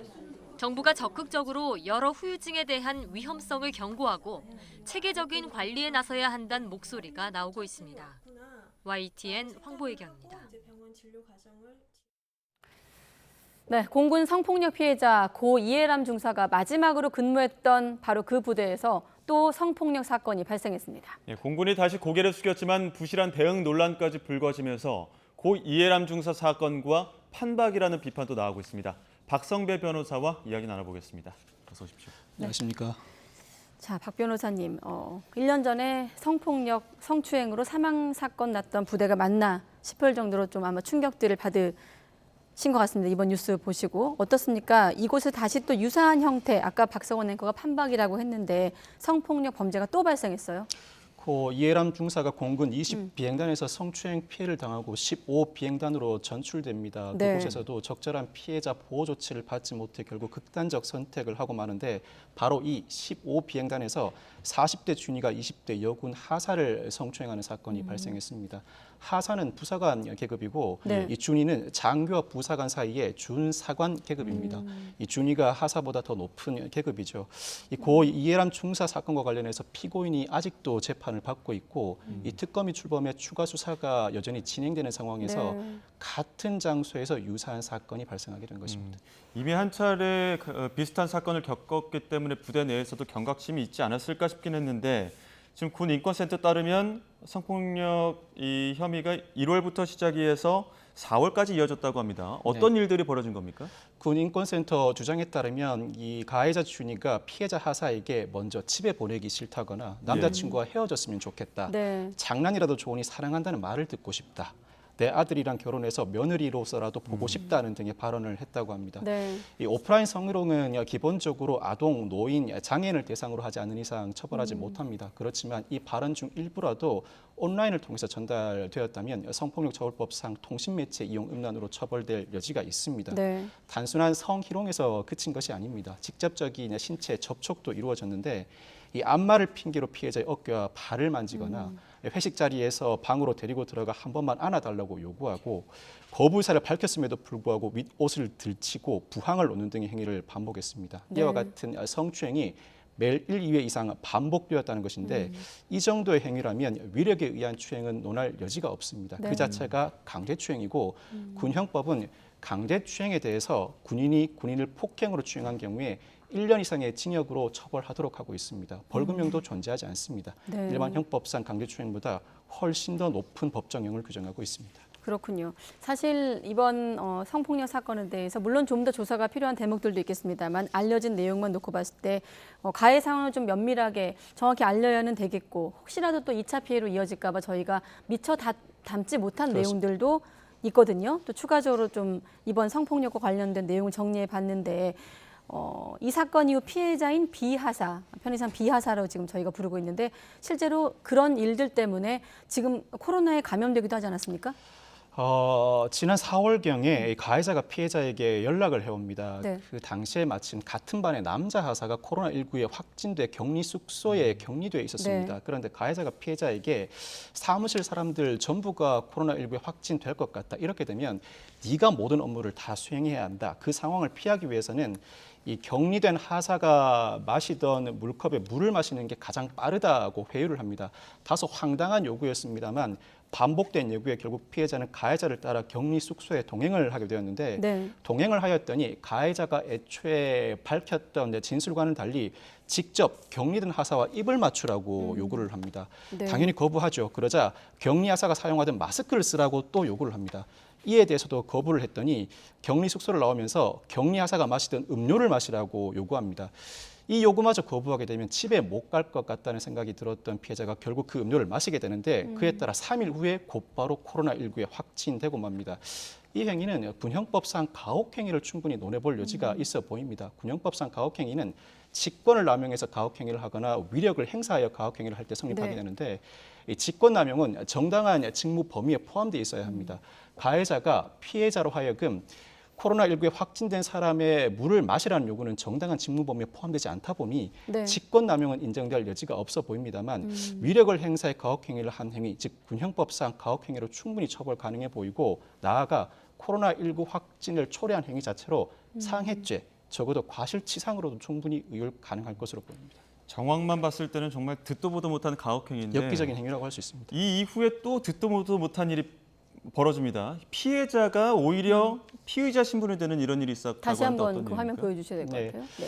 정부가 적극적으로 여러 후유증에 대한 위험성을 경고하고 체계적인 관리에 나서야 한다는 목소리가 나오고 있습니다. YTN 황보혜경입니다. 네, 공군 성폭력 피해자 고 이해람 중사가 마지막으로 근무했던 바로 그 부대에서 또 성폭력 사건이 발생했습니다. 예, 공군이 다시 고개를 숙였지만 부실한 대응 논란까지 불거지면서 고 이해람 중사 사건과 판박이라는 비판도 나오고 있습니다. 박성배 변호사와 이야기 나눠보겠습니다. 어서 오십시오. 안녕하십니까. 자, 박 변호사님, 1년 전에 성폭력, 성추행으로 사망 사건 났던 부대가 맞나 싶을 정도로 좀 아마 충격들을 받으신 것 같습니다. 이번 뉴스 보시고 어떻습니까? 이곳에 다시 또 유사한 형태, 아까 박성원 앵커가 판박이라고 했는데 성폭력 범죄가 또 발생했어요. 고 이해람 중사가 공군 20비행단에서 성추행 피해를 당하고 15비행단으로 전출됩니다. 네. 그곳에서도 적절한 피해자 보호 조치를 받지 못해 결국 극단적 선택을 하고 마는데 바로 이 15비행단에서 40대 준이가 20대 여군 하사를 성추행하는 사건이 발생했습니다. 하사는 부사관 계급이고 네. 이 준이는 장교와 부사관 사이에 준사관 계급입니다. 이 준이가 하사보다 더 높은 계급이죠. 이 고 이해람 중사 사건과 관련해서 피고인이 아직도 재판을 받고 있고 이 특검이 출범해 추가 수사가 여전히 진행되는 상황에서 같은 장소에서 유사한 사건이 발생하게 된 것입니다. 이미 한 차례 비슷한 사건을 겪었기 때문에 부대 내에서도 경각심이 있지 않았을까 싶긴 했는데 지금 군 인권센터 따르면 성폭력 이 혐의가 1월부터 시작이 해서 4월까지 이어졌다고 합니다. 어떤 일들이 벌어진 겁니까? 군 인권센터 주장에 따르면 이 가해자 준이가 피해자 하사에게 먼저 집에 보내기 싫다거나 남자친구와 헤어졌으면 좋겠다. 네. 장난이라도 좋으니 사랑한다는 말을 듣고 싶다. 내 아들이랑 결혼해서 며느리로서라도 보고 싶다는 등의 발언을 했다고 합니다. 네. 이 오프라인 성희롱은 기본적으로 아동, 노인, 장애인을 대상으로 하지 않는 이상 처벌하지 못합니다. 그렇지만 이 발언 중 일부라도 온라인을 통해서 전달되었다면 성폭력처벌법상 통신매체 이용 음란으로 처벌될 여지가 있습니다. 네. 단순한 성희롱에서 그친 것이 아닙니다. 직접적인 신체 접촉도 이루어졌는데 이 안마를 핑계로 피해자의 어깨와 발을 만지거나 회식 자리에서 방으로 데리고 들어가 한 번만 안아달라고 요구하고 거부 의사를 밝혔음에도 불구하고 윗옷을 들치고 부항을 놓는 등의 행위를 반복했습니다. 네. 이와 같은 성추행이 매일 1, 2회 이상 반복되었다는 것인데 이 정도의 행위라면 위력에 의한 추행은 논할 여지가 없습니다. 네. 그 자체가 강제추행이고 군형법은 강제추행에 대해서 군인이 군인을 폭행으로 추행한 경우에 1년 이상의 징역으로 처벌하도록 하고 있습니다. 벌금형도 존재하지 않습니다. 네. 일반 형법상 강제추행보다 훨씬 더 높은 법정형을 규정하고 있습니다. 그렇군요. 사실 이번 성폭력 사건에 대해서 물론 좀 더 조사가 필요한 대목들도 있겠습니다만 알려진 내용만 놓고 봤을 때 가해 상황을 좀 면밀하게 정확히 알려야는 되겠고 혹시라도 또 2차 피해로 이어질까 봐 저희가 미처 담지 못한 그렇습니다. 내용들도 있거든요. 또 추가적으로 좀 이번 성폭력과 관련된 내용을 정리해 봤는데 이 사건 이후 피해자인 비하사, 편의상 비하사로 지금 저희가 부르고 있는데 실제로 그런 일들 때문에 지금 코로나에 감염되기도 하지 않았습니까? 지난 4월경에 가해자가 피해자에게 연락을 해옵니다. 네. 그 당시에 마침 같은 반의 남자 하사가 코로나19에 확진돼 격리 숙소에 격리돼 있었습니다. 네. 그런데 가해자가 피해자에게 사무실 사람들 전부가 코로나19에 확진될 것 같다. 이렇게 되면 네가 모든 업무를 다 수행해야 한다. 그 상황을 피하기 위해서는 이 격리된 하사가 마시던 물컵에 물을 마시는 게 가장 빠르다고 회유를 합니다. 다소 황당한 요구였습니다만 반복된 요구에 결국 피해자는 가해자를 따라 격리 숙소에 동행을 하게 되었는데 네. 동행을 하였더니 가해자가 애초에 밝혔던 진술과는 달리 직접 격리된 하사와 입을 맞추라고 요구를 합니다. 네. 당연히 거부하죠. 그러자 격리 하사가 사용하던 마스크를 쓰라고 또 요구를 합니다. 이에 대해서도 거부를 했더니 격리 숙소를 나오면서 격리 하사가 마시던 음료를 마시라고 요구합니다. 이 요구마저 거부하게 되면 집에 못 갈 것 같다는 생각이 들었던 피해자가 결국 그 음료를 마시게 되는데 그에 따라 3일 후에 곧바로 코로나19에 확진되고 맙니다. 이 행위는 군형법상 가혹행위를 충분히 논해볼 여지가 있어 보입니다. 군형법상 가혹행위는 직권을 남용해서 가혹행위를 하거나 위력을 행사하여 가혹행위를 할 때 성립하게 네. 되는데 이 직권남용은 정당한 직무 범위에 포함되어 있어야 합니다. 가해자가 피해자로 하여금 코로나19에 확진된 사람의 물을 마시라는 요구는 정당한 직무 범위에 포함되지 않다 보니 네. 직권남용은 인정될 여지가 없어 보입니다만 위력을 행사해 가혹행위를 한 행위, 즉 군형법상 가혹행위로 충분히 처벌 가능해 보이고 나아가 코로나19 확진을 초래한 행위 자체로 상해죄, 적어도 과실치상으로도 충분히 의율 가능할 것으로 보입니다. 정황만 봤을 때는 정말 듣도 보도 못한 가혹행위인데 엽기적인 행위라고 할 수 있습니다. 이 이후에 또 듣도 보도 못한 일이 벌어집니다. 피해자가 오히려 피의자 신분이 되는 이런 일이 있었다고 다시 하는데 한번 어떤 그 화면 일입니까? 보여주셔야 될 것 네. 같아요. 네.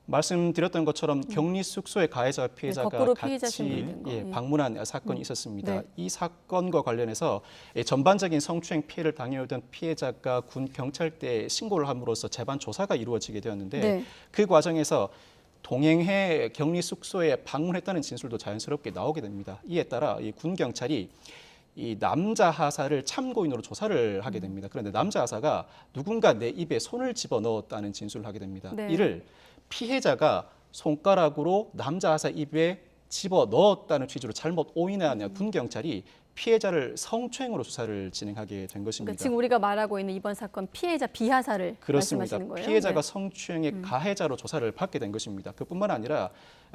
말씀드렸던 것처럼 격리 숙소에 가해자와 피해자가 거꾸로 피해자 같이 신분이 된 거. 방문한 사건이 있었습니다. 네. 이 사건과 관련해서 전반적인 성추행 피해를 당해오던 피해자가 군 경찰대에 신고를 함으로써 재반 조사가 이루어지게 되었는데 네. 그 과정에서 동행해 격리 숙소에 방문했다는 진술도 자연스럽게 나오게 됩니다. 이에 따라 이 군 경찰이 이 남자 하사를 참고인으로 조사를 하게 됩니다. 그런데 남자 하사가 누군가 내 입에 손을 집어넣었다는 진술을 하게 됩니다. 네. 이를 피해자가 손가락으로 남자 하사 입에 집어넣었다는 취지로 잘못 오인한 군 경찰이 피해자를 성추행으로 수사를 진행하게 된 것입니다. 그러니까 지금 우리가 말하고 있는 이번 사건 피해자 비하사를 그렇습니다. 말씀하시는 거예요? 피해자가 네. 성추행의 가해자로 조사를 받게 된 것입니다. 그뿐만 아니라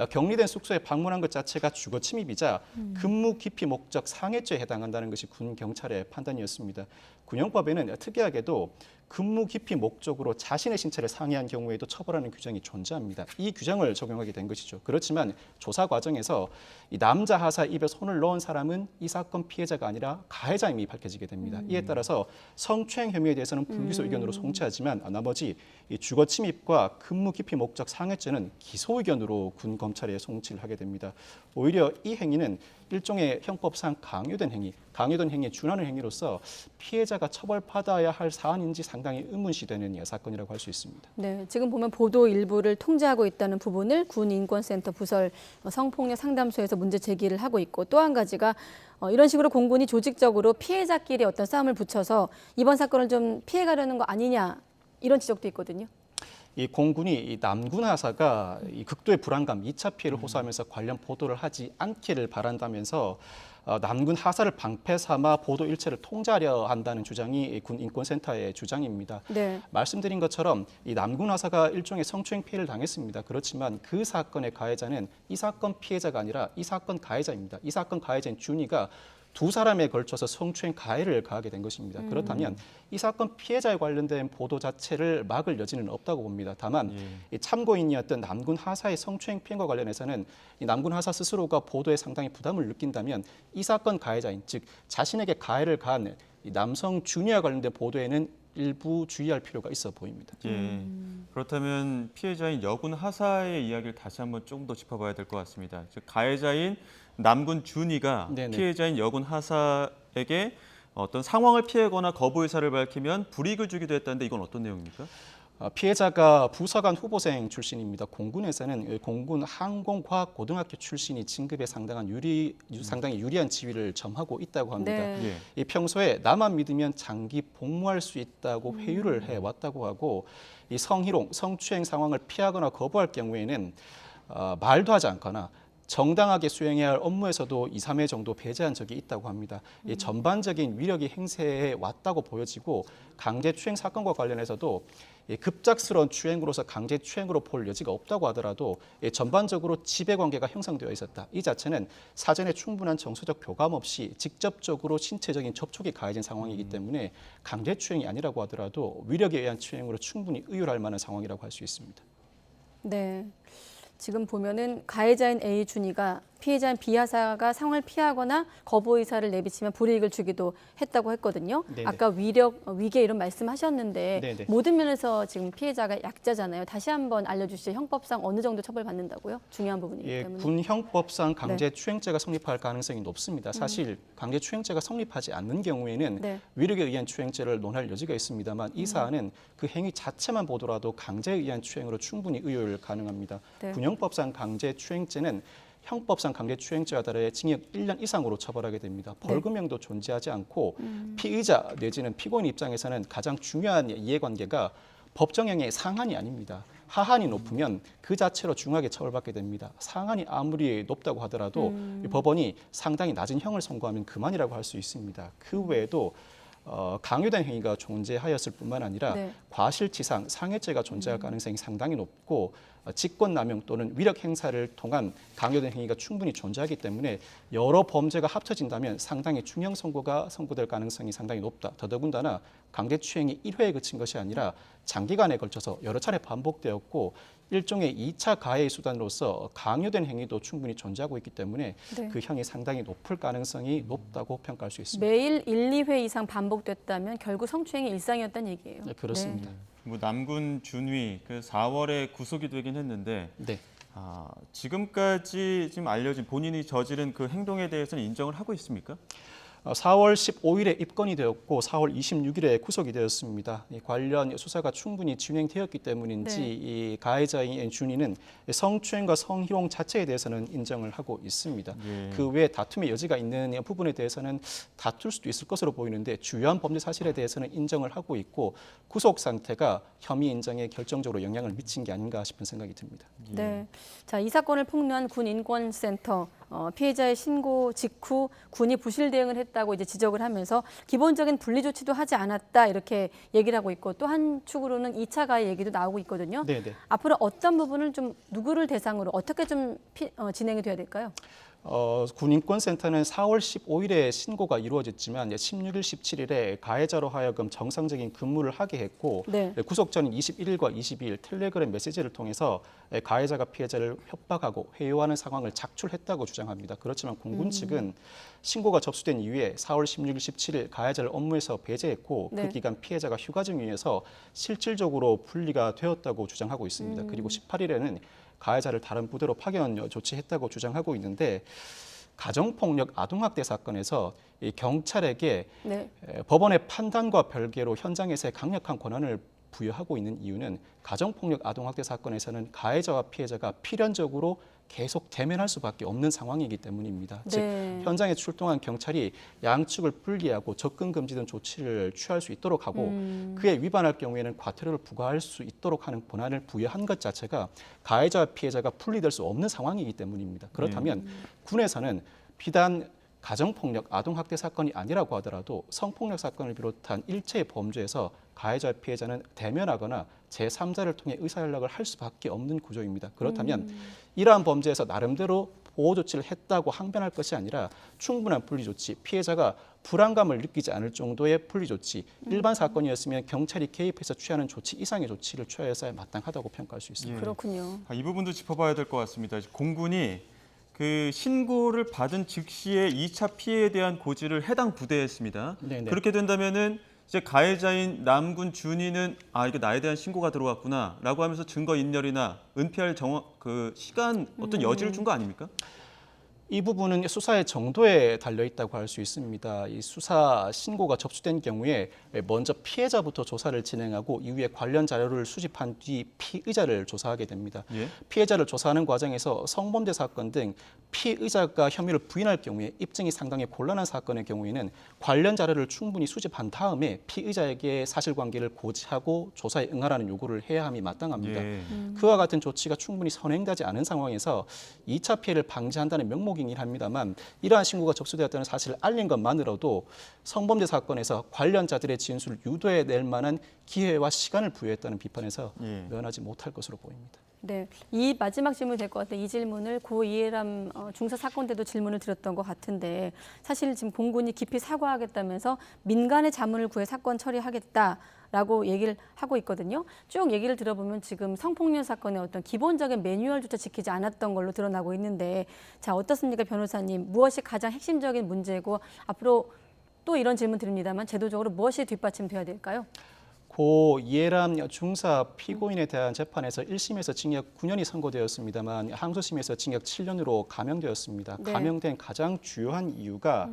격리된 숙소에 방문한 것 자체가 주거 침입이자 근무 기피 목적 상해죄에 해당한다는 것이 군 경찰의 판단이었습니다. 군형법에는 특이하게도 근무 기피 목적으로 자신의 신체를 상해한 경우에도 처벌하는 규정이 존재합니다. 이 규정을 적용하게 된 것이죠. 그렇지만 조사 과정에서 이 남자 하사 입에 손을 넣은 사람은 이 사건 피해자가 아니라 가해자임이 밝혀지게 됩니다. 이에 따라서 성추행 혐의에 대해서는 불기소 의견으로 송치하지만 나머지 이 주거 침입과 근무 기피 목적 상해죄는 기소 의견으로 군 검찰에 송치를 하게 됩니다. 오히려 이 행위는 일종의 형법상 강요된 행위에 준하는 행위로서 피해자가 처벌받아야 할 사안인지 상당히 의문시되는 사건이라고 할 수 있습니다. 네, 지금 보면 보도 일부를 통제하고 있다는 부분을 군인권센터 부설 성폭력 상담소에서 문제 제기를 하고 있고, 또 한 가지가 이런 식으로 공군이 조직적으로 피해자끼리 어떤 싸움을 붙여서 이번 사건을 좀 피해가려는 거 아니냐, 이런 지적도 있거든요. 이 공군이 이 남군 하사가 이 극도의 불안감, 2차 피해를 호소하면서 관련 보도를 하지 않기를 바란다면서 남군 하사를 방패 삼아 보도 일체를 통제하려 한다는 주장이 군 인권센터의 주장입니다. 네. 말씀드린 것처럼 이 남군 하사가 일종의 성추행 피해를 당했습니다. 그렇지만 그 사건의 가해자는 이 사건 피해자가 아니라 이 사건 가해자입니다. 이 사건 가해자인 준이가 두 사람에 걸쳐서 성추행 가해를 가하게 된 것입니다. 그렇다면 이 사건 피해자에 관련된 보도 자체를 막을 여지는 없다고 봅니다. 다만 이 참고인이었던 남군 하사의 성추행 피해와 관련해서는 이 남군 하사 스스로가 보도에 상당히 부담을 느낀다면 이 사건 가해자인, 즉 자신에게 가해를 가한 이 남성 준이와 관련된 보도에는 일부 주의할 필요가 있어 보입니다. 예. 그렇다면 피해자인 여군 하사의 이야기를 다시 한번 조금 더 짚어봐야 될 것 같습니다. 즉 가해자인 남군 준이가 네네. 피해자인 여군 하사에게 어떤 상황을 피하거나 거부 의사를 밝히면 불이익을 주기도 했다는데 이건 어떤 내용입니까? 피해자가 부사관 후보생 출신입니다. 공군에서는 공군 항공과학고등학교 출신이 진급에 상당히 유리한 지위를 점하고 있다고 합니다. 네. 이 평소에 나만 믿으면 장기 복무할 수 있다고 회유를 해왔다고 하고, 이 성희롱, 성추행 상황을 피하거나 거부할 경우에는 말도 하지 않거나 정당하게 수행해야 할 업무에서도 2, 3회 정도 배제한 적이 있다고 합니다. 이 전반적인 위력이 행세해 왔다고 보여지고, 강제추행 사건과 관련해서도 급작스러운 추행으로서 강제추행으로 볼 여지가 없다고 하더라도 전반적으로 지배관계가 형성되어 있었다. 이 자체는 사전에 충분한 정서적 교감 없이 직접적으로 신체적인 접촉이 가해진 상황이기 때문에 강제추행이 아니라고 하더라도 위력에 의한 추행으로 충분히 의율할 만한 상황이라고 할 수 있습니다. 네. 지금 보면은 가해자인 A 준이가 피해자인 B 하사가 상황을 피하거나 거부 의사를 내비치면 불이익을 주기도 했다고 했거든요. 네네. 아까 위계 이런 말씀하셨는데 네네. 모든 면에서 지금 피해자가 약자잖아요. 다시 한번 알려주시죠. 형법상 어느 정도 처벌받는다고요? 중요한 부분이기 때문에. 군 형법상 강제추행죄가 성립할 가능성이 높습니다. 사실 강제추행죄가 성립하지 않는 경우에는 위력에 의한 추행죄를 논할 여지가 있습니다만 이 사안은 그 행위 자체만 보더라도 강제에 의한 추행으로 충분히 의율 가능합니다. 네. 군형법상 강제추행죄는 형법상 강제추행죄와 달리 징역 1년 이상으로 처벌하게 됩니다. 벌금형도 존재하지 않고 피의자 내지는 피고인 입장에서는 가장 중요한 이해관계가 법정형의 상한이 아닙니다. 하한이 높으면 그 자체로 중하게 처벌받게 됩니다. 상한이 아무리 높다고 하더라도 법원이 상당히 낮은 형을 선고하면 그만이라고 할 수 있습니다. 그 외에도 강요된 행위가 존재하였을 뿐만 아니라 과실치상, 상해죄가 존재할 가능성이 상당히 높고 직권남용 또는 위력 행사를 통한 강요된 행위가 충분히 존재하기 때문에 여러 범죄가 합쳐진다면 상당히 중형 선고가 선고될 가능성이 상당히 높다. 더더군다나 강제추행이 1회에 그친 것이 아니라 장기간에 걸쳐서 여러 차례 반복되었고 일종의 2차 가해의 수단으로서 강요된 행위도 충분히 존재하고 있기 때문에 그 형이 상당히 높을 가능성이 높다고 평가할 수 있습니다. 매일 1, 2회 이상 반복됐다면 결국 성추행이 일상이었다는 얘기예요. 네, 그렇습니다. 뭐 남군 준위 그 4월에 구속이 되긴 했는데 지금까지 지금 알려진 본인이 저지른 그 행동에 대해서는 인정을 하고 있습니까? 4월 15일에 입건이 되었고 4월 26일에 구속이 되었습니다. 관련 수사가 충분히 진행되었기 때문인지 이 가해자인 준이는 성추행과 성희롱 자체에 대해서는 인정을 하고 있습니다. 그 외에 다툼의 여지가 있는 부분에 대해서는 다툴 수도 있을 것으로 보이는데 주요한 범죄 사실에 대해서는 인정을 하고 있고 구속 상태가 혐의 인정에 결정적으로 영향을 미친 게 아닌가 싶은 생각이 듭니다. 네, 자, 이 사건을 폭로한 군인권센터 피해자의 신고 직후 군이 부실 대응을 했다고 이제 지적을 하면서 기본적인 분리 조치도 하지 않았다 이렇게 얘기를 하고 있고 또 한 축으로는 2차 가해 얘기도 나오고 있거든요. 네네. 앞으로 어떤 부분을 좀 누구를 대상으로 어떻게 좀 진행이 돼야 될까요? 군인권센터는 4월 15일에 신고가 이루어졌지만 16일, 17일에 가해자로 하여금 정상적인 근무를 하게 했고 구속 전인 21일과 22일 텔레그램 메시지를 통해서 가해자가 피해자를 협박하고 회유하는 상황을 작출했다고 주장합니다. 그렇지만 공군 측은 신고가 접수된 이후에 4월 16일, 17일 가해자를 업무에서 배제했고 그 기간 피해자가 휴가 중이어서 실질적으로 분리가 되었다고 주장하고 있습니다. 그리고 18일에는 가해자를 다른 부대로 파견 조치했다고 주장하고 있는데 가정폭력 아동학대 사건에서 이 경찰에게 네. 법원의 판단과 별개로 현장에서의 강력한 권한을 부여하고 있는 이유는 가정폭력 아동학대 사건에서는 가해자와 피해자가 필연적으로 계속 대면할 수밖에 없는 상황이기 때문입니다. 네. 즉 현장에 출동한 경찰이 양측을 분리하고 접근 금지 등 조치를 취할 수 있도록 하고 그에 위반할 경우에는 과태료를 부과할 수 있도록 하는 권한을 부여한 것 자체가 가해자와 피해자가 분리될 수 없는 상황이기 때문입니다. 그렇다면 군에서는 비단 가정폭력 아동학대 사건이 아니라고 하더라도 성폭력 사건을 비롯한 일체의 범죄에서 가해자와 피해자는 대면하거나 제3자를 통해 의사연락을 할 수밖에 없는 구조입니다. 그렇다면 이러한 범죄에서 나름대로 보호 조치를 했다고 항변할 것이 아니라 충분한 분리 조치, 피해자가 불안감을 느끼지 않을 정도의 분리 조치, 일반 사건이었으면 경찰이 개입해서 취하는 조치 이상의 조치를 취하여야 마땅하다고 평가할 수 있습니다. 그렇군요. 이 부분도 짚어봐야 될 것 같습니다. 공군이 그 신고를 받은 즉시에 2차 피해에 대한 고지를 해당 부대에 했습니다. 네네. 그렇게 된다면은 이제 가해자인 남군 준이는 이거 나에 대한 신고가 들어왔구나라고 하면서 증거 인멸이나 은폐할 시간 어떤 여지를 준 거 아닙니까? 이 부분은 수사의 정도에 달려 있다고 할 수 있습니다. 이 수사 신고가 접수된 경우에 먼저 피해자부터 조사를 진행하고 이후에 관련 자료를 수집한 뒤 피의자를 조사하게 됩니다. 예? 피해자를 조사하는 과정에서 성범죄 사건 등 피의자가 혐의를 부인할 경우에 입증이 상당히 곤란한 사건의 경우에는 관련 자료를 충분히 수집한 다음에 피의자에게 사실관계를 고지하고 조사에 응하라는 요구를 해야 함이 마땅합니다. 예. 그와 같은 조치가 충분히 선행되지 않은 상황에서 2차 피해를 방지한다는 명목이긴 합니다만 이러한 신고가 접수되었다는 사실을 알린 것만으로도 성범죄 사건에서 관련자들의 진술을 유도해낼 만한 기회와 시간을 부여했다는 비판에서 면하지 못할 것으로 보입니다. 네, 이 마지막 질문이 될 것 같아요. 이 질문을 고 이해람 중사 사건 때도 질문을 드렸던 것 같은데 사실 지금 공군이 깊이 사과하겠다면서 민간의 자문을 구해 사건 처리하겠다라고 얘기를 하고 있거든요. 쭉 얘기를 들어보면 지금 성폭력 사건의 어떤 기본적인 매뉴얼조차 지키지 않았던 걸로 드러나고 있는데 자 어떻습니까, 변호사님? 무엇이 가장 핵심적인 문제고 앞으로 또 이런 질문 드립니다만 제도적으로 무엇이 뒷받침돼야 될까요? 고 이해람 중사 피고인에 대한 재판에서 1심에서 징역 9년이 선고되었습니다만 항소심에서 징역 7년으로 감형되었습니다. 네. 감형된 가장 주요한 이유가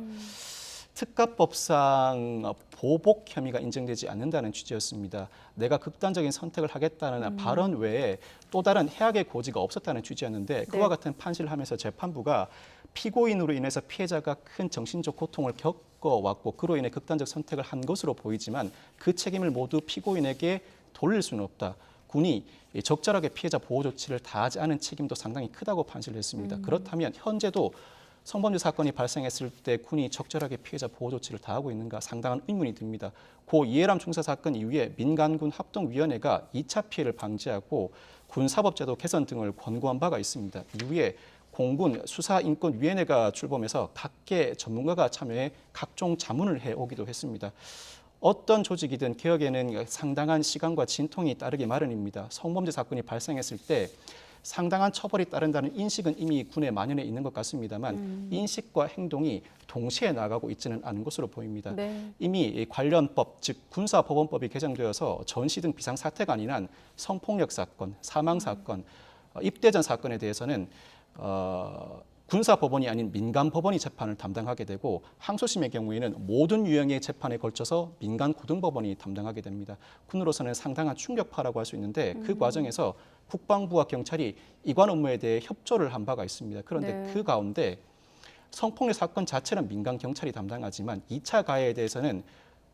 특가법상 보복 혐의가 인정되지 않는다는 취지였습니다. 내가 극단적인 선택을 하겠다는 발언 외에 또 다른 해악의 고지가 없었다는 취지였는데 그와 같은 판시를 하면서 재판부가 피고인으로 인해서 피해자가 큰 정신적 고통을 겪어왔고 그로 인해 극단적 선택을 한 것으로 보이지만 그 책임을 모두 피고인에게 돌릴 수는 없다. 군이 적절하게 피해자 보호 조치를 다하지 않은 책임도 상당히 크다고 판시를 했습니다. 그렇다면 현재도 성범죄 사건이 발생했을 때 군이 적절하게 피해자 보호 조치를 다하고 있는가 상당한 의문이 듭니다. 고 이해람 중사 사건 이후에 민간군 합동위원회가 2차 피해를 방지하고 군사법제도 개선 등을 권고한 바가 있습니다. 이후에 공군 수사인권위원회가 출범해서 각계 전문가가 참여해 각종 자문을 해오기도 했습니다. 어떤 조직이든 개혁에는 상당한 시간과 진통이 따르기 마련입니다. 성범죄 사건이 발생했을 때 상당한 처벌이 따른다는 인식은 이미 군에 만연해 있는 것 같습니다만 인식과 행동이 동시에 나가고 있지는 않은 것으로 보입니다. 네. 이미 관련법, 즉 군사법원법이 개정되어서 전시 등 비상사태가 아닌 성폭력 사건, 사망 사건, 입대 전 사건에 대해서는 군사법원이 아닌 민간법원이 재판을 담당하게 되고 항소심의 경우에는 모든 유형의 재판에 걸쳐서 민간고등법원이 담당하게 됩니다. 군으로서는 상당한 충격파라고 할 수 있는데 그 과정에서 국방부와 경찰이 이관 업무에 대해 협조를 한 바가 있습니다. 그런데 그 가운데 성폭력 사건 자체는 민간 경찰이 담당하지만 2차 가해에 대해서는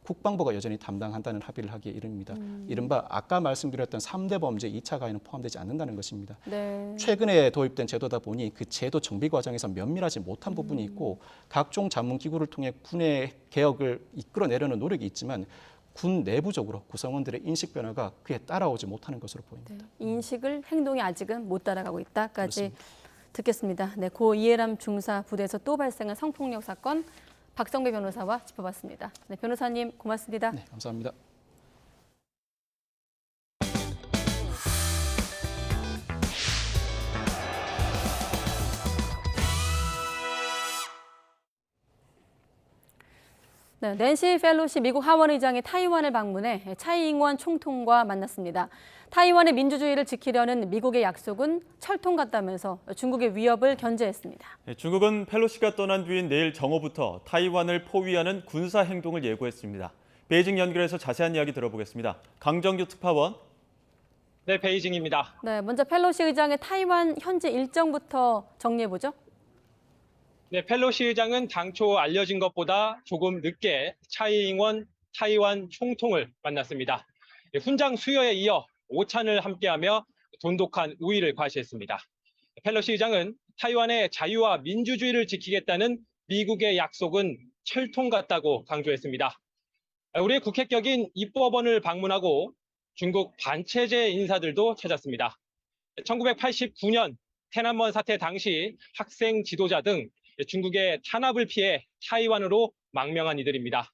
국방부가 여전히 담당한다는 합의를 하기에 이릅니다. 이른바 아까 말씀드렸던 3대 범죄 2차 가해는 포함되지 않는다는 것입니다. 네. 최근에 도입된 제도다 보니 그 제도 정비 과정에서 면밀하지 못한 부분이 있고 각종 자문기구를 통해 군의 개혁을 이끌어내려는 노력이 있지만 군 내부적으로 구성원들의 인식 변화가 그에 따라오지 못하는 것으로 보입니다. 네. 인식을 행동이 아직은 못 따라가고 있다까지 그렇습니다. 듣겠습니다. 네, 고 이해람 중사 부대에서 또 발생한 성폭력 사건 박성배 변호사와 짚어봤습니다. 네, 변호사님 고맙습니다. 네, 감사합니다. 네, 낸시 펠로시 미국 하원 의장이 타이완을 방문해 차이잉원 총통과 만났습니다. 타이완의 민주주의를 지키려는 미국의 약속은 철통 같다면서 중국의 위협을 견제했습니다. 중국은 펠로시가 떠난 뒤인 내일 정오부터 타이완을 포위하는 군사 행동을 예고했습니다. 베이징 연결해서 자세한 이야기 들어보겠습니다. 강정규 특파원. 네, 베이징입니다. 네, 먼저 펠로시 의장의 타이완 현지 일정부터 정리해보죠. 네, 펠로시 의장은 당초 알려진 것보다 조금 늦게 차이잉원 타이완 총통을 만났습니다. 훈장 수여에 이어 오찬을 함께하며 돈독한 우위를 과시했습니다. 펠로시 의장은 타이완의 자유와 민주주의를 지키겠다는 미국의 약속은 철통 같다고 강조했습니다. 우리의 국회격인 입법원을 방문하고 중국 반체제 인사들도 찾았습니다. 1989년天安문 사태 당시 학생 지도자 등 중국의 탄압을 피해 타이완으로 망명한 이들입니다.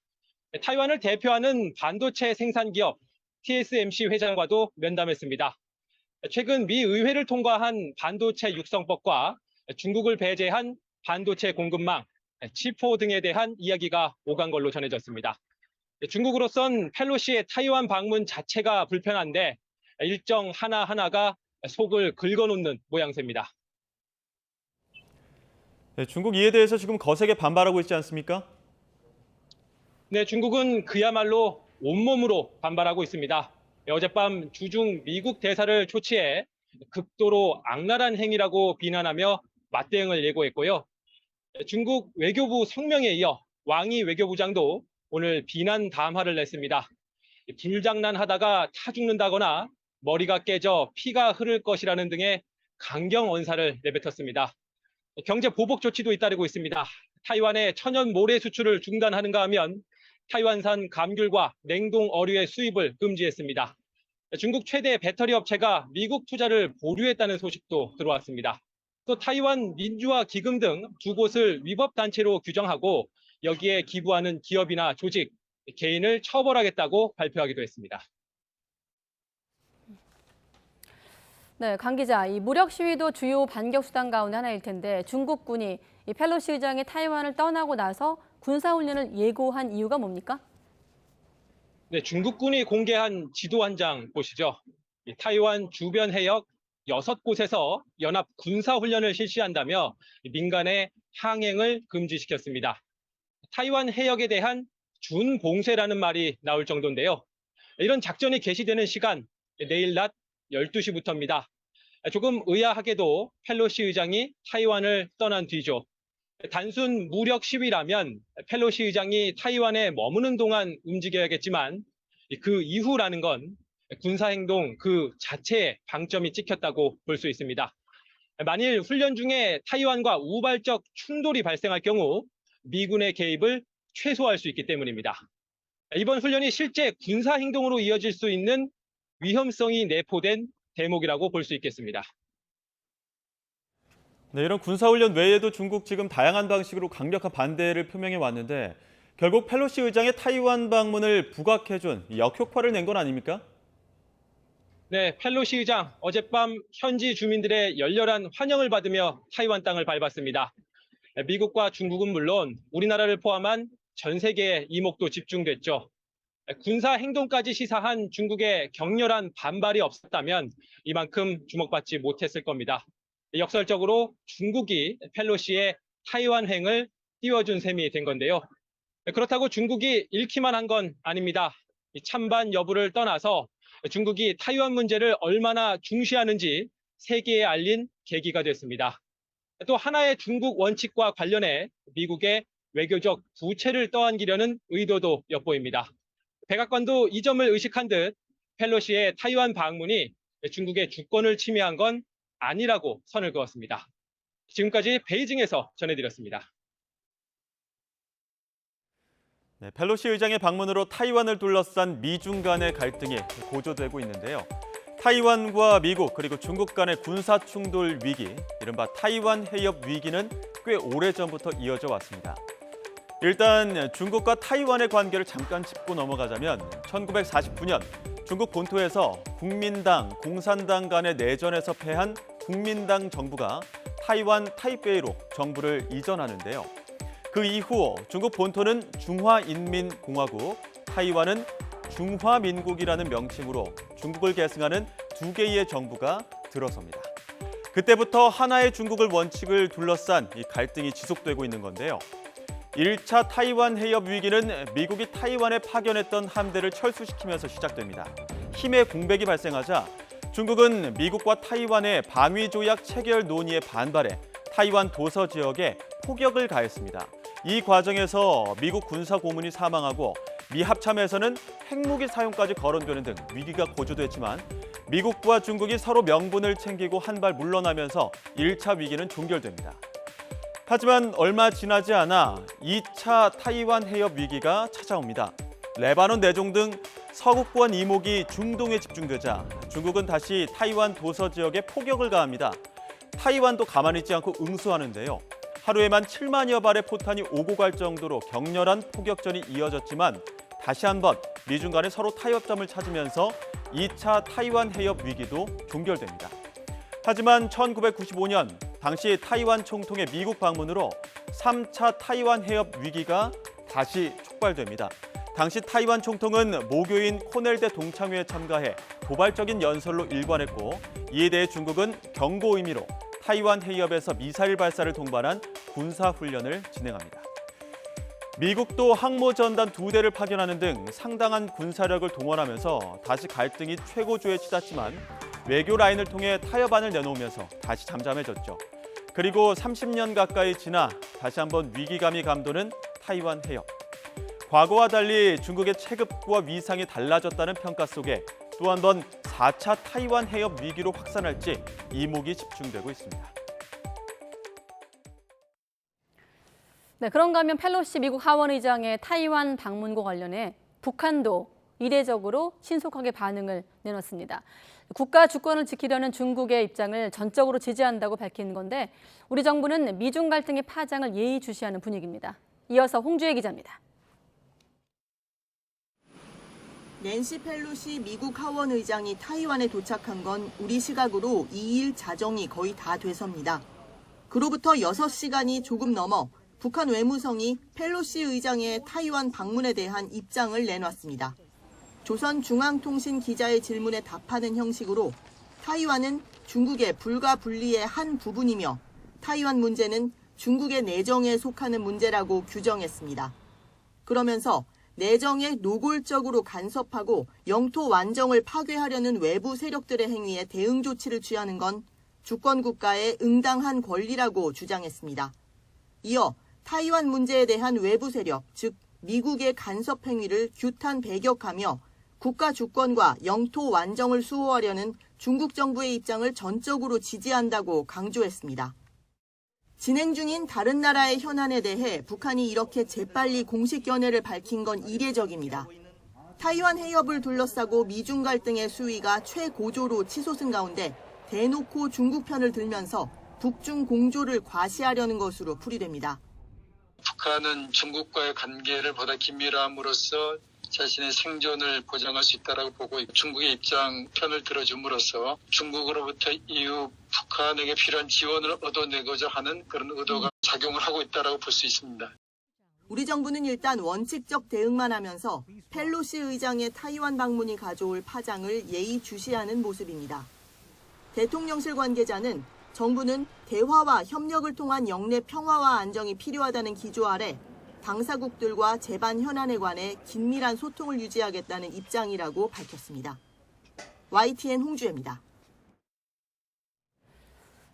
타이완을 대표하는 반도체 생산 기업 TSMC 회장과도 면담했습니다. 최근 미 의회를 통과한 반도체 육성법과 중국을 배제한 반도체 공급망, 칩4 등에 대한 이야기가 오간 걸로 전해졌습니다. 중국으로선 펠로시의 타이완 방문 자체가 불편한데 일정 하나하나가 속을 긁어놓는 모양새입니다. 네, 중국 이에 대해서 지금 거세게 반발하고 있지 않습니까? 네, 중국은 그야말로 온몸으로 반발하고 있습니다. 어젯밤 주중 미국 대사를 초치해 극도로 악랄한 행위라고 비난하며 맞대응을 예고했고요. 중국 외교부 성명에 이어 왕이 외교부장도 오늘 비난 담화를 냈습니다. 불장난하다가 타 죽는다거나 머리가 깨져 피가 흐를 것이라는 등의 강경 언사를 내뱉었습니다. 경제 보복 조치도 잇따르고 있습니다. 타이완의 천연 모래 수출을 중단하는가 하면 타이완산 감귤과 냉동 어류의 수입을 금지했습니다. 중국 최대 배터리 업체가 미국 투자를 보류했다는 소식도 들어왔습니다. 또 타이완 민주화 기금 등 두 곳을 위법 단체로 규정하고 여기에 기부하는 기업이나 조직, 개인을 처벌하겠다고 발표하기도 했습니다. 네, 강 기자, 이 무력 시위도 주요 반격 수단 가운데 하나일 텐데 중국군이 이 펠로시 의장이 타이완을 떠나고 나서 군사훈련을 예고한 이유가 뭡니까? 네, 중국군이 공개한 지도 한 장 보시죠. 타이완 주변 해역 6곳에서 연합 군사훈련을 실시한다며 민간의 항행을 금지시켰습니다. 타이완 해역에 대한 준봉쇄라는 말이 나올 정도인데요. 이런 작전이 개시되는 시간 내일 낮 12시부터입니다. 조금 의아하게도 펠로시 의장이 타이완을 떠난 뒤죠. 단순 무력 시위라면 펠로시 의장이 타이완에 머무는 동안 움직여야겠지만 그 이후라는 건 군사행동 그 자체에 방점이 찍혔다고 볼 수 있습니다. 만일 훈련 중에 타이완과 우발적 충돌이 발생할 경우 미군의 개입을 최소화할 수 있기 때문입니다. 이번 훈련이 실제 군사행동으로 이어질 수 있는 위험성이 내포된 대목이라고 볼 수 있겠습니다. 네, 이런 군사훈련 외에도 중국 지금 다양한 방식으로 강력한 반대를 표명해 왔는데 결국 펠로시 의장의 타이완 방문을 부각해준 역효과를 낸 건 아닙니까? 네, 펠로시 의장 어젯밤 현지 주민들의 열렬한 환영을 받으며 타이완 땅을 밟았습니다. 미국과 중국은 물론 우리나라를 포함한 전 세계의 이목도 집중됐죠. 군사 행동까지 시사한 중국의 격렬한 반발이 없었다면 이만큼 주목받지 못했을 겁니다. 역설적으로 중국이 펠로시의 타이완행을 띄워준 셈이 된 건데요. 그렇다고 중국이 잃기만 한 건 아닙니다. 찬반 여부를 떠나서 중국이 타이완 문제를 얼마나 중시하는지 세계에 알린 계기가 됐습니다. 또 하나의 중국 원칙과 관련해 미국의 외교적 부채를 떠안기려는 의도도 엿보입니다. 백악관도 이 점을 의식한 듯 펠로시의 타이완 방문이 중국의 주권을 침해한 건 아니라고 선을 그었습니다. 지금까지 베이징에서 전해드렸습니다. 네, 펠로시 의장의 방문으로 타이완을 둘러싼 미중 간의 갈등이 고조되고 있는데요. 타이완과 미국 그리고 중국 간의 군사 충돌 위기, 이른바 타이완 해협 위기는 꽤 오래전부터 이어져 왔습니다. 일단 중국과 타이완의 관계를 잠깐 짚고 넘어가자면 1949년 중국 본토에서 국민당, 공산당 간의 내전에서 패한 국민당 정부가 타이완 타이베이로 정부를 이전하는데요. 그 이후 중국 본토는 중화인민공화국, 타이완은 중화민국이라는 명칭으로 중국을 계승하는 두 개의 정부가 들어섭니다. 그때부터 하나의 중국을 원칙을 둘러싼 이 갈등이 지속되고 있는 건데요. 1차 타이완 해협 위기는 미국이 타이완에 파견했던 함대를 철수시키면서 시작됩니다. 힘의 공백이 발생하자 중국은 미국과 타이완의 방위조약 체결 논의에 반발해 타이완 도서 지역에 포격을 가했습니다. 이 과정에서 미국 군사 고문이 사망하고 미 합참에서는 핵무기 사용까지 거론되는 등 위기가 고조됐지만 미국과 중국이 서로 명분을 챙기고 한 발 물러나면서 1차 위기는 종결됩니다. 하지만 얼마 지나지 않아 2차 타이완 해협 위기가 찾아옵니다. 레바논 내종 등 서구권 이목이 중동에 집중되자 중국은 다시 타이완 도서 지역에 포격을 가합니다. 타이완도 가만히 있지 않고 응수하는데요. 하루에만 7만여 발의 포탄이 오고 갈 정도로 격렬한 포격전이 이어졌지만 다시 한번 미중 간에 서로 타협점을 찾으면서 2차 타이완 해협 위기도 종결됩니다. 하지만 1995년 당시 타이완 총통의 미국 방문으로 3차 타이완 해협 위기가 다시 촉발됩니다. 당시 타이완 총통은 모교인 코넬대 동창회에 참가해 도발적인 연설로 일관했고 이에 대해 중국은 경고 의미로 타이완 해협에서 미사일 발사를 동반한 군사훈련을 진행합니다. 미국도 항모전단 2대를 파견하는 등 상당한 군사력을 동원하면서 다시 갈등이 최고조에 치닫지만 외교 라인을 통해 타협안을 내놓으면서 다시 잠잠해졌죠. 그리고 30년 가까이 지나 다시 한번 위기감이 감도는 타이완 해협. 과거와 달리 중국의 체급과 위상이 달라졌다는 평가 속에 또 한 번 4차 타이완 해협 위기로 확산할지 이목이 집중되고 있습니다. 네, 그런가 하면 펠로시 미국 하원 의장의 타이완 방문과 관련해 북한도 이례적으로 신속하게 반응을 내놨습니다. 국가 주권을 지키려는 중국의 입장을 전적으로 지지한다고 밝힌 건데 우리 정부는 미중 갈등의 파장을 예의주시하는 분위기입니다. 이어서 홍주혜 기자입니다. 낸시 펠로시 미국 하원 의장이 타이완에 도착한 건 우리 시각으로 2일 자정이 거의 다 돼섭니다. 그로부터 6시간이 조금 넘어 북한 외무성이 펠로시 의장의 타이완 방문에 대한 입장을 내놨습니다. 조선중앙통신 기자의 질문에 답하는 형식으로 타이완은 중국의 불가분리의 한 부분이며 타이완 문제는 중국의 내정에 속하는 문제라고 규정했습니다. 그러면서 내정에 노골적으로 간섭하고 영토 완정을 파괴하려는 외부 세력들의 행위에 대응 조치를 취하는 건 주권 국가의 응당한 권리라고 주장했습니다. 이어 타이완 문제에 대한 외부 세력, 즉 미국의 간섭 행위를 규탄 배격하며 국가 주권과 영토 완정을 수호하려는 중국 정부의 입장을 전적으로 지지한다고 강조했습니다. 진행 중인 다른 나라의 현안에 대해 북한이 이렇게 재빨리 공식 견해를 밝힌 건 이례적입니다. 타이완 해협을 둘러싸고 미중 갈등의 수위가 최고조로 치솟은 가운데 대놓고 중국 편을 들면서 북중 공조를 과시하려는 것으로 풀이됩니다. 북한은 중국과의 관계를 보다 긴밀함으로써 자신의 생존을 보장할 수 있다고 보고 중국의 입장 편을 들어줌으로써 중국으로부터 이후 북한에게 필요한 지원을 얻어내고자 하는 그런 의도가 작용을 하고 있다고 볼 수 있습니다. 우리 정부는 일단 원칙적 대응만 하면서 펠로시 의장의 타이완 방문이 가져올 파장을 예의주시하는 모습입니다. 대통령실 관계자는 정부는 대화와 협력을 통한 영내 평화와 안정이 필요하다는 기조 아래 당사국들과 재반 현안에 관해 긴밀한 소통을 유지하겠다는 입장이라고 밝혔습니다. YTN 홍주혜입니다.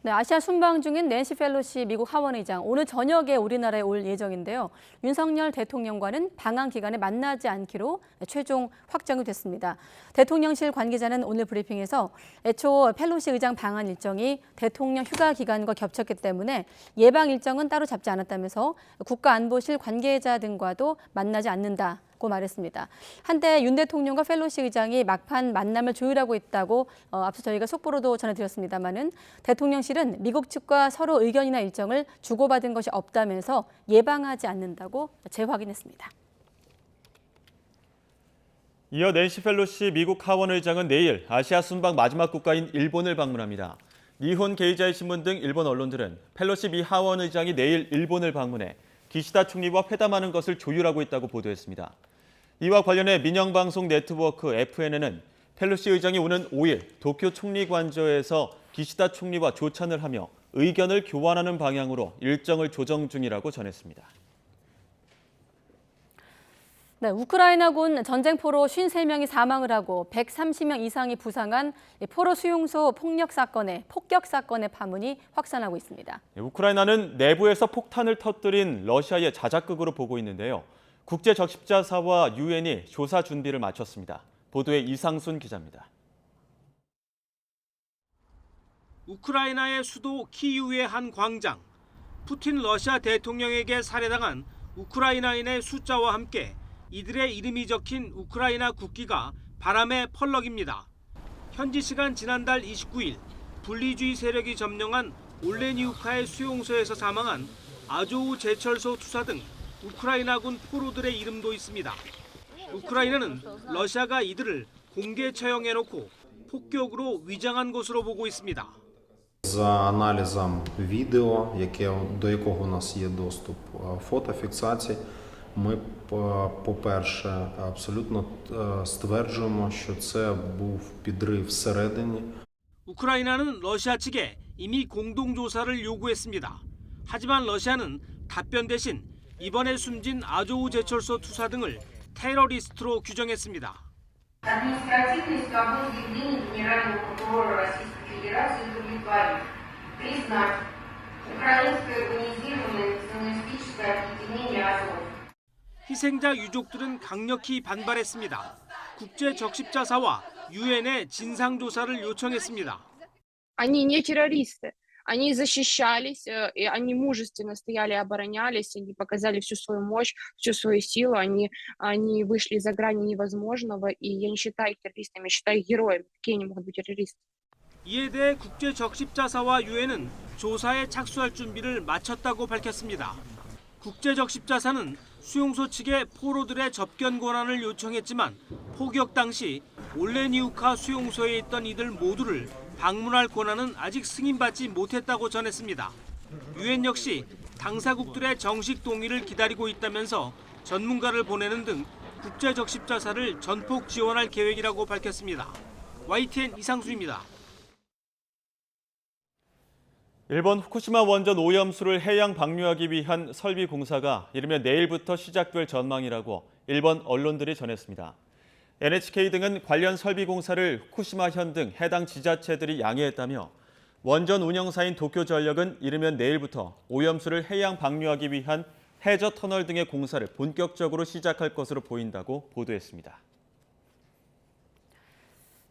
네, 아시아 순방 중인 낸시 펠로시 미국 하원 의장 오늘 저녁에 우리나라에 올 예정인데요. 윤석열 대통령과는 방한 기간에 만나지 않기로 최종 확정이 됐습니다. 대통령실 관계자는 오늘 브리핑에서 애초 펠로시 의장 방한 일정이 대통령 휴가 기간과 겹쳤기 때문에 예방 일정은 따로 잡지 않았다면서 국가안보실 관계자 등과도 만나지 않는다고 말했습니다. 한때 윤 대통령과 펠로시 의장이 막판 만남을 조율하고 있다고 앞서 저희가 속보로도 전해드렸습니다마는 대통령실은 미국 측과 서로 의견이나 일정을 주고받은 것이 없다면서 예방하지 않는다고 재확인했습니다. 이어 낸시 펠로시 미국 하원 의장은 내일 아시아 순방 마지막 국가인 일본을 방문합니다. 니혼 게이자이 신문 등 일본 언론들은 펠로시 미 하원 의장이 내일 일본을 방문해 기시다 총리와 회담하는 것을 조율하고 있다고 보도했습니다. 이와 관련해 민영방송 네트워크 FNN은 펠로시 의장이 오는 5일 도쿄 총리관저에서 기시다 총리와 조찬을 하며 의견을 교환하는 방향으로 일정을 조정 중이라고 전했습니다. 네, 우크라이나군 전쟁포로 53명이 사망을 하고 130명 이상이 부상한 포로 수용소 폭격 사건의 파문이 확산하고 있습니다. 우크라이나는 내부에서 폭탄을 터뜨린 러시아의 자작극으로 보고 있는데요. 국제적십자사와 유엔이 조사 준비를 마쳤습니다. 보도에 이상순 기자입니다. 우크라이나의 수도 키이우의 한 광장. 푸틴 러시아 대통령에게 살해당한 우크라이나인의 숫자와 함께 이들의 이름이 적힌 우크라이나 국기가 바람에 펄럭입니다. 현지 시간 지난달 29일 분리주의 세력이 점령한 올레니우카의 수용소에서 사망한 아조우 제철소 투사 등 우크라이나군 포로들의 이름도 있습니다. 우크라이나는 러시아가 이들을 공개 처형해놓고 폭격으로 위장한 것으로 보고 있습니다. За аналізом відео, до якого у нас є доступ, фотофіксації, ми, по-перше, абсолютно стверджуємо, що це був підрив всередині. 우크라이나는 러시아 측에 이미 공동조사를 요구했습니다. 하지만 러시아는 답변 대신 이번에 숨진 아조우 제철소 투사 등을 테러리스트로 규정했습니다. Административный исковое заявление Генерального прокурора Российской Федерации удовлетворить, признать украинское организированное националистическое объединение «Азов». 희생자 유족들은 강력히 반발했습니다. 국제적십자사와 유엔에 진상조사를 요청했습니다. Они не террористы. Они защищались, и они мужественно стояли, оборонялись, они показали всю свою мощь, всю свою силу, они вышли за грани невозможного, и я не считаю их террористами, я считаю их героями. Какие они могут быть террористы? 이에 대해 국제적십자사와 유엔은 조사에 착수할 준비를 마쳤다고 밝혔습니다. 국제적십자사는 수용소 측에 포로들의 접견 권한을 요청했지만 포격 당시 올레니우카 수용소에 있던 이들 모두를 방문할 권한은 아직 승인받지 못했다고 전했습니다. 유엔 역시 당사국들의 정식 동의를 기다리고 있다면서 전문가를 보내는 등 국제적십자사를 전폭 지원할 계획이라고 밝혔습니다. YTN 이상수입니다. 일본 후쿠시마 원전 오염수를 해양 방류하기 위한 설비 공사가 이르면 내일부터 시작될 전망이라고 일본 언론들이 전했습니다. NHK 등은 관련 설비 공사를 후쿠시마현 등 해당 지자체들이 양해했다며 원전 운영사인 도쿄전력은 이르면 내일부터 오염수를 해양 방류하기 위한 해저 터널 등의 공사를 본격적으로 시작할 것으로 보인다고 보도했습니다.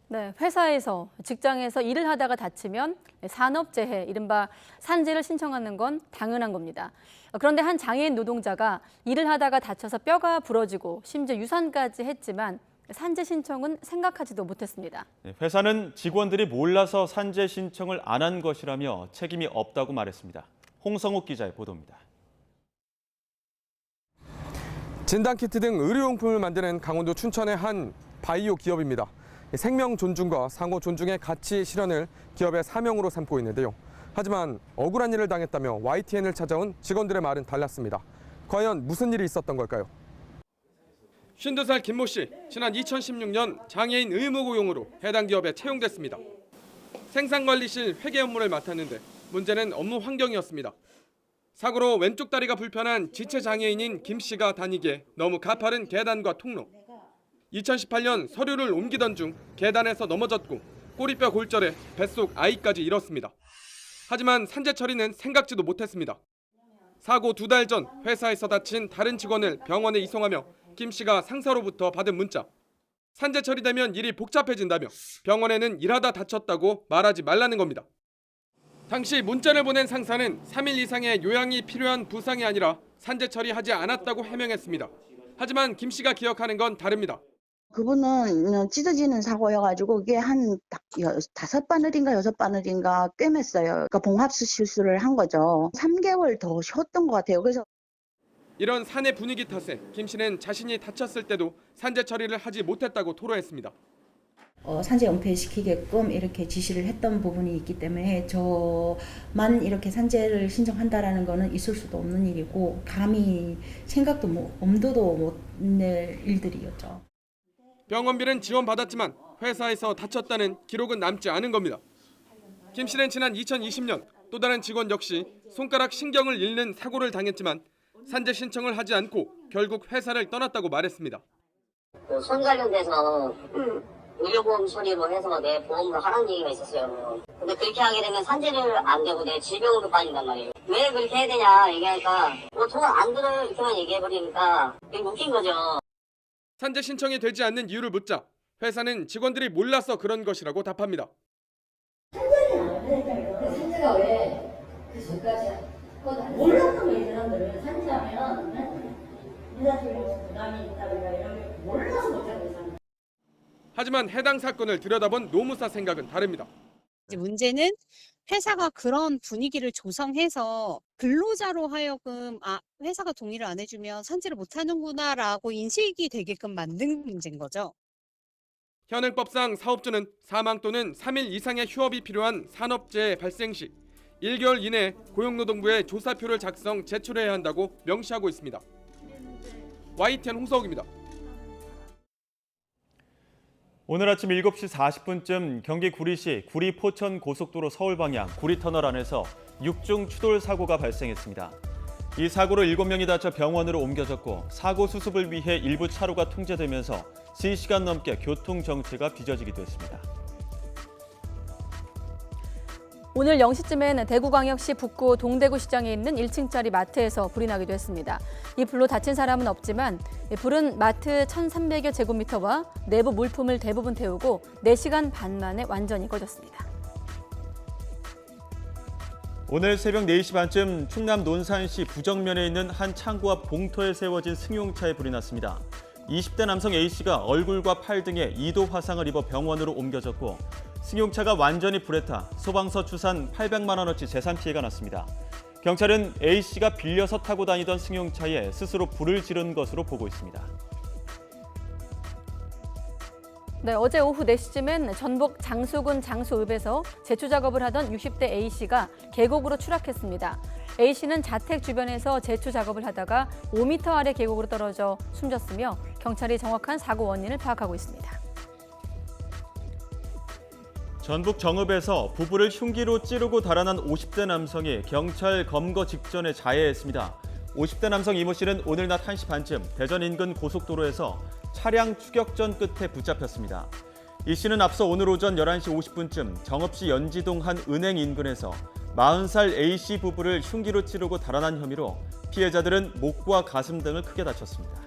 네, 회사에서, 직장에서 일을 하다가 다치면 산업재해, 이른바 산재를 신청하는 건 당연한 겁니다. 그런데 한 장애인 노동자가 일을 하다가 다쳐서 뼈가 부러지고 심지어 유산까지 했지만 산재 신청은 생각하지도 못했습니다. 회사는 직원들이 몰라서 산재 신청을 안 한 것이라며 책임이 없다고 말했습니다. 홍성욱 기자의 보도입니다. 진단키트 등 의료용품을 만드는 강원도 춘천의 한 바이오 기업입니다. 생명 존중과 상호 존중의 가치 실현을 기업의 사명으로 삼고 있는데요. 하지만 억울한 일을 당했다며 YTN을 찾아온 직원들의 말은 달랐습니다. 과연 무슨 일이 있었던 걸까요? 52살 김모 씨, 지난 2016년 장애인 의무 고용으로 해당 기업에 채용됐습니다. 생산관리실 회계 업무를 맡았는데 문제는 업무 환경이었습니다. 사고로 왼쪽 다리가 불편한 지체 장애인인 김 씨가 다니기에 너무 가파른 계단과 통로. 2018년 서류를 옮기던 중 계단에서 넘어졌고 꼬리뼈 골절에 뱃속 아이까지 잃었습니다. 하지만 산재 처리는 생각지도 못했습니다. 사고 2달 전 회사에서 다친 다른 직원을 병원에 이송하며 김 씨가 상사로부터 받은 문자. 산재 처리되면 일이 복잡해진다며 병원에는 일하다 다쳤다고 말하지 말라는 겁니다. 당시 문자를 보낸 상사는 3일 이상의 요양이 필요한 부상이 아니라 산재 처리하지 않았다고 해명했습니다. 하지만 김 씨가 기억하는 건 다릅니다. 그분은 찢어지는 사고여가지고 그게 한 5바늘인가 6바늘인가 꿰맸어요. 그러니까 봉합수 실수를 한 거죠. 3개월 더 쉬었던 것 같아요. 그래서 이런 사내 분위기 탓에 김 씨는 자신이 다쳤을 때도 산재 처리를 하지 못했다고 토로했습니다. 산재 은폐시키게끔 이렇게 지시를 했던 부분이 있기 때문에 저만 이렇게 산재를 신청한다라는 거는 있을 수도 없는 일이고 감히 생각도 엄두도 못 낼 일들이었죠. 병원비는 지원받았지만 회사에서 다쳤다는 기록은 남지 않은 겁니다. 김 씨는 지난 2020년 또 다른 직원 역시 손가락 신경을 잃는 사고를 당했지만 산재 신청을 하지 않고 결국 회사를 떠났다고 말했습니다. 손 관련돼서 의료보험 처리로 해서 내 보험으로 하라는 얘기가 있었어요. 근데 그렇게 하게 되면 산재를 안 되고 내 질병으로 빠진단 말이에요. 왜 그렇게 해야 되냐 얘기하니까 돈 안 들어요 이렇게만 얘기해버리니까 되게 웃긴 거죠. 산재 신청이 되지 않는 이유를 묻자 회사는 직원들이 몰라서 그런 것이라고 답합니다. 산재가 왜 그 전까지 몰랐던 거예요. 사람들은 산재하면 인사적인 부담이 있다든가 이런 게 몰라서 못하고 있어요. 하지만 해당 사건을 들여다본 노무사 생각은 다릅니다. 문제는 회사가 그런 분위기를 조성해서 근로자로 하여금 회사가 동의를 안 해주면 산재를 못하는구나라고 인식이 되게끔 만든 문제인 거죠. 현행법상 사업주는 사망 또는 3일 이상의 휴업이 필요한 산업재해 발생 시 1개월 이내 고용노동부에 조사표를 작성 제출해야 한다고 명시하고 있습니다. YTN 홍서욱입니다. 오늘 아침 7시 40분쯤 경기 구리시 구리-포천 고속도로 서울 방향 구리터널 안에서 6중 추돌 사고가 발생했습니다. 이 사고로 7명이 다쳐 병원으로 옮겨졌고 사고 수습을 위해 일부 차로가 통제되면서 3시간 넘게 교통 정체가 빚어지기도 했습니다. 오늘 0시쯤엔 대구광역시 북구 동대구 시장에 있는 1층짜리 마트에서 불이 나기도 했습니다. 이 불로 다친 사람은 없지만 불은 마트 1,300여 제곱미터와 내부 물품을 대부분 태우고 4시간 반 만에 완전히 꺼졌습니다. 오늘 새벽 4시 반쯤 충남 논산시 부정면에 있는 한 창고 앞 봉터에 세워진 승용차에 불이 났습니다. 20대 남성 A씨가 얼굴과 팔 등에 2도 화상을 입어 병원으로 옮겨졌고 승용차가 완전히 불에 타 소방서 추산 800만 원어치 재산 피해가 났습니다. 경찰은 A씨가 빌려서 타고 다니던 승용차에 스스로 불을 지른 것으로 보고 있습니다. 네, 어제 오후 4시쯤엔 전북 장수군 장수읍에서 제초 작업을 하던 60대 A씨가 계곡으로 추락했습니다. A씨는 자택 주변에서 제초 작업을 하다가 5m 아래 계곡으로 떨어져 숨졌으며 경찰이 정확한 사고 원인을 파악하고 있습니다. 전북 정읍에서 부부를 흉기로 찌르고 달아난 50대 남성이 경찰 검거 직전에 자해했습니다. 50대 남성 이모 씨는 오늘 낮 1시 반쯤 대전 인근 고속도로에서 차량 추격전 끝에 붙잡혔습니다. 이 씨는 앞서 오늘 오전 11시 50분쯤 정읍시 연지동 한 은행 인근에서 40살 A씨 부부를 흉기로 찌르고 달아난 혐의로 피해자들은 목과 가슴 등을 크게 다쳤습니다.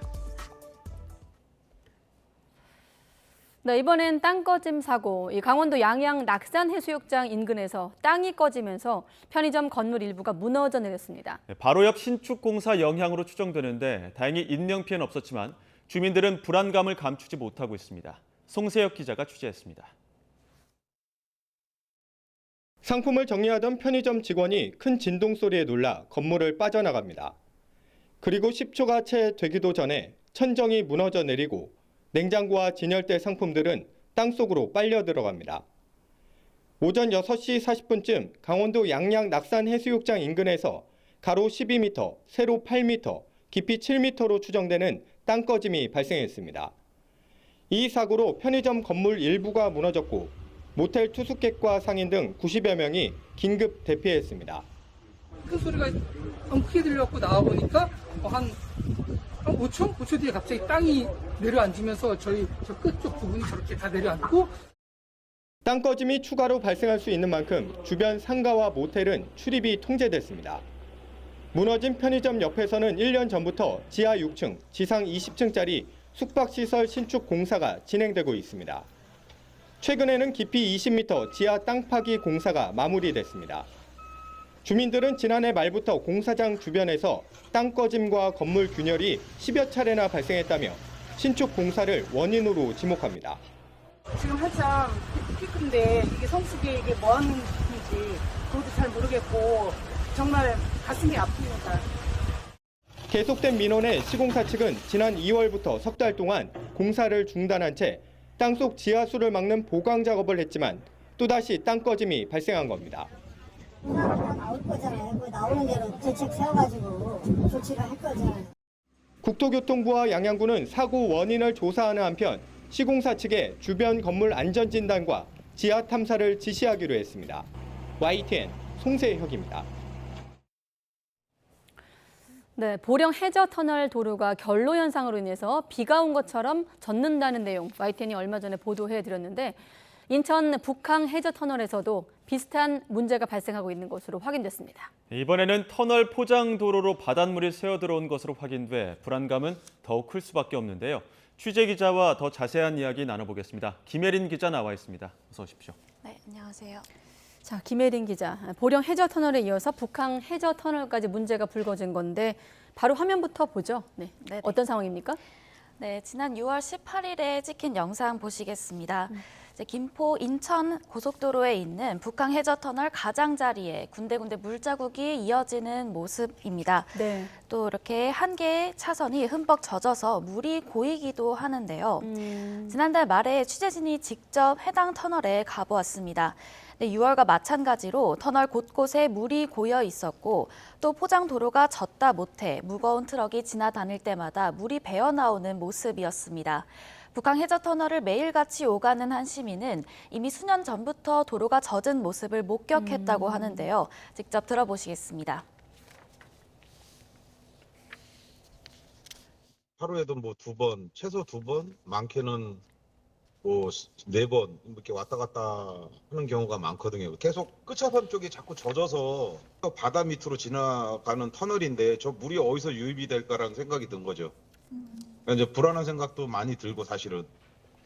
네, 이번엔 땅 꺼짐 사고. 강원도 양양 낙산해수욕장 인근에서 땅이 꺼지면서 편의점 건물 일부가 무너져 내렸습니다. 바로 옆 신축공사 영향으로 추정되는데 다행히 인명피해는 없었지만 주민들은 불안감을 감추지 못하고 있습니다. 송세혁 기자가 취재했습니다. 상품을 정리하던 편의점 직원이 큰 진동 소리에 놀라 건물을 빠져나갑니다. 그리고 10초가 채 되기도 전에 천정이 무너져 내리고 냉장고와 진열대 상품들은 땅속으로 빨려 들어갑니다. 오전 6시 40분쯤 강원도 양양 낙산해수욕장 인근에서 가로 12m, 세로 8m, 깊이 7m로 추정되는 땅 꺼짐이 발생했습니다. 이 사고로 편의점 건물 일부가 무너졌고 모텔 투숙객과 상인 등 90여 명이 긴급 대피했습니다. 큰 소리가 너무 크게 들려갖고 나와보니까 한 5초 뒤에 갑자기 땅이 내려앉으면서 저희 저 끝쪽 부분이 저렇게 다 내려앉고 땅 꺼짐이 추가로 발생할 수 있는 만큼 주변 상가와 모텔은 출입이 통제됐습니다. 무너진 편의점 옆에서는 1년 전부터 지하 6층, 지상 20층짜리 숙박시설 신축 공사가 진행되고 있습니다. 최근에는 깊이 20m 지하 땅 파기 공사가 마무리됐습니다. 주민들은 지난해 말부터 공사장 주변에서 땅 꺼짐과 건물 균열이 10여 차례나 발생했다며 신축 공사를 원인으로 지목합니다. 지금 한참 피크인데 이게 성수기에 이게 뭐 하는 짓인지 그것도 잘 모르겠고 정말 가슴이 아픕니다. 계속된 민원에 시공사 측은 지난 2월부터 석 달 동안 공사를 중단한 채 땅속 지하수를 막는 보강 작업을 했지만 또다시 땅 꺼짐이 발생한 겁니다. 나올 거잖아요. 그 나오는 대로 대책 세워가지고 조치를 할 거잖아요. 국토교통부와 양양구는 사고 원인을 조사하는 한편 시공사 측에 주변 건물 안전 진단과 지하 탐사를 지시하기로 했습니다. YTN 송세혁입니다. 네, 보령 해저 터널 도로가 결로 현상으로 인해서 비가 온 것처럼 젖는다는 내용 YTN이 얼마 전에 보도해드렸는데 인천 북항 해저 터널에서도 비슷한 문제가 발생하고 있는 것으로 확인됐습니다. 이번에는 터널 포장 도로로 바닷물이 새어 들어온 것으로 확인돼 불안감은 더욱 클 수밖에 없는데요. 취재 기자와 더 자세한 이야기 나눠보겠습니다. 김혜린 기자 나와 있습니다. 어서 오십시오. 네, 안녕하세요. 자, 김혜린 기자. 보령 해저 터널에 이어서 북항 해저 터널까지 문제가 불거진 건데 바로 화면부터 보죠. 네. 네네. 어떤 상황입니까? 네, 지난 6월 18일에 찍힌 영상 보시겠습니다. 이제 김포 인천 고속도로에 있는 북항 해저 터널 가장자리에 군데군데 물자국이 이어지는 모습입니다. 네. 또 이렇게 한 개의 차선이 흠뻑 젖어서 물이 고이기도 하는데요. 지난달 말에 취재진이 직접 해당 터널에 가보았습니다. 6월과 마찬가지로 터널 곳곳에 물이 고여 있었고 또 포장 도로가 젖다 못해 무거운 트럭이 지나다닐 때마다 물이 배어 나오는 모습이었습니다. 북항 해저 터널을 매일같이 오가는 한 시민은 이미 수년 전부터 도로가 젖은 모습을 목격했다고 하는데요. 직접 들어보시겠습니다. 하루에도 뭐 2번, 최소 2번, 많게는 뭐 4번 이렇게 왔다 갔다 하는 경우가 많거든요. 계속 끝차선 쪽이 자꾸 젖어서 바다 밑으로 지나가는 터널인데 저 물이 어디서 유입이 될까라는 생각이 든 거죠. 이제 불안한 생각도 많이 들고 사실은.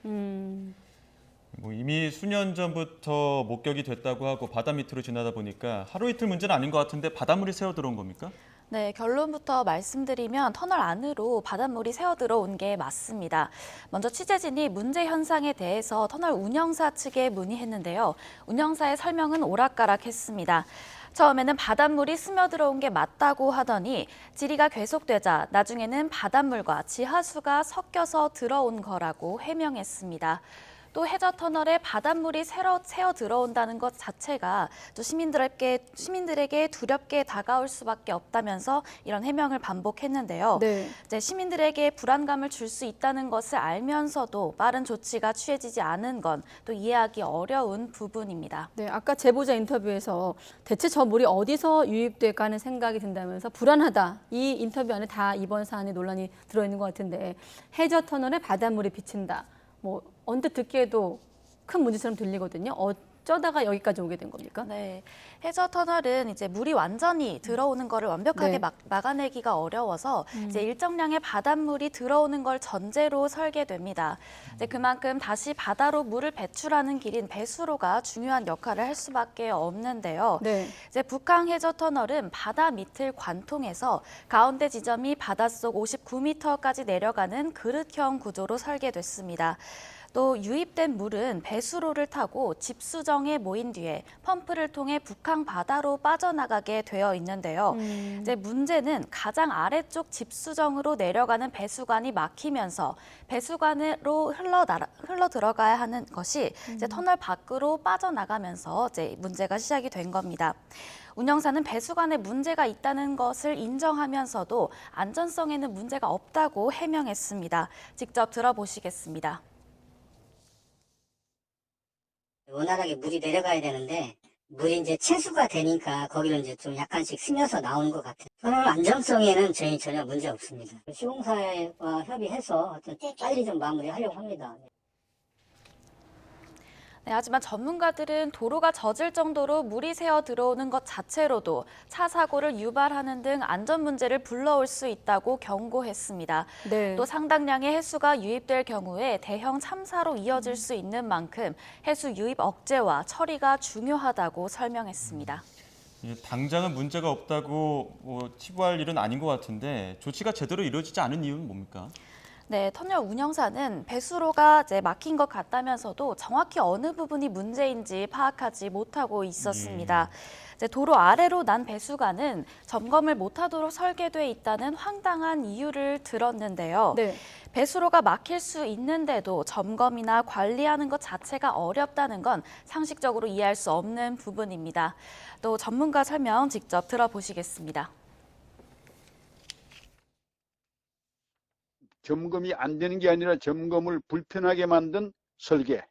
뭐 이미 수년 전부터 목격이 됐다고 하고 바다 밑으로 지나다 보니까 하루 이틀 문제는 아닌 것 같은데 바닷물이 새어 들어온 겁니까? 네, 결론부터 말씀드리면 터널 안으로 바닷물이 새어 들어온 게 맞습니다. 먼저 취재진이 문제 현상에 대해서 터널 운영사 측에 문의했는데요. 운영사의 설명은 오락가락했습니다. 처음에는 바닷물이 스며들어온 게 맞다고 하더니 질의가 계속되자 나중에는 바닷물과 지하수가 섞여서 들어온 거라고 해명했습니다. 또 해저 터널에 바닷물이 새어 들어온다는 것 자체가 또 시민들에게 두렵게 다가올 수밖에 없다면서 이런 해명을 반복했는데요. 네. 이제 시민들에게 불안감을 줄 수 있다는 것을 알면서도 빠른 조치가 취해지지 않은 건 또 이해하기 어려운 부분입니다. 네, 아까 제보자 인터뷰에서 대체 저 물이 어디서 유입될까 하는 생각이 든다면서 불안하다. 이 인터뷰 안에 다 이번 사안의 논란이 들어있는 것 같은데 해저 터널에 바닷물이 비친다. 뭐 언뜻 듣기에도 큰 문제처럼 들리거든요. 어쩌다가 여기까지 오게 된 겁니까? 네, 해저 터널은 이제 물이 완전히 들어오는 거를 완벽하게 네. 막아내기가 어려워서 이제 일정량의 바닷물이 들어오는 걸 전제로 설계됩니다. 이제 그만큼 다시 바다로 물을 배출하는 길인 배수로가 중요한 역할을 할 수밖에 없는데요. 네. 이제 북항 해저 터널은 바다 밑을 관통해서 가운데 지점이 바닷속 59m까지 내려가는 그릇형 구조로 설계됐습니다. 또 유입된 물은 배수로를 타고 집수정에 모인 뒤에 펌프를 통해 북한 바다로 빠져나가게 되어 있는데요. 이제 문제는 가장 아래쪽 집수정으로 내려가는 배수관이 막히면서 배수관으로 흘러 들어가야 하는 것이 이제 터널 밖으로 빠져나가면서 이제 문제가 시작이 된 겁니다. 운영사는 배수관에 문제가 있다는 것을 인정하면서도 안전성에는 문제가 없다고 해명했습니다. 직접 들어보시겠습니다. 원활하게 물이 내려가야 되는데 물이 이제 채수가 되니까 거기로 이제 좀 약간씩 스며서 나오는 것 같아요. 터널 안정성에는 저희 전혀 문제 없습니다. 시공사와 협의해서 빨리 좀 마무리하려고 합니다. 네, 하지만 전문가들은 도로가 젖을 정도로 물이 새어 들어오는 것 자체로도 차 사고를 유발하는 등 안전 문제를 불러올 수 있다고 경고했습니다. 네. 또 상당량의 해수가 유입될 경우에 대형 참사로 이어질 수 있는 만큼 해수 유입 억제와 처리가 중요하다고 설명했습니다. 당장은 문제가 없다고 치부할 일은 아닌 것 같은데 조치가 제대로 이루어지지 않은 이유는 뭡니까? 네, 터널 운영사는 배수로가 이제 막힌 것 같다면서도 정확히 어느 부분이 문제인지 파악하지 못하고 있었습니다. 이제 도로 아래로 난 배수관은 점검을 못하도록 설계돼 있다는 황당한 이유를 들었는데요. 네. 배수로가 막힐 수 있는데도 점검이나 관리하는 것 자체가 어렵다는 건 상식적으로 이해할 수 없는 부분입니다. 또 전문가 설명 직접 들어보시겠습니다. 점검이 안 되는 게 아니라 점검을 불편하게 만든 설계.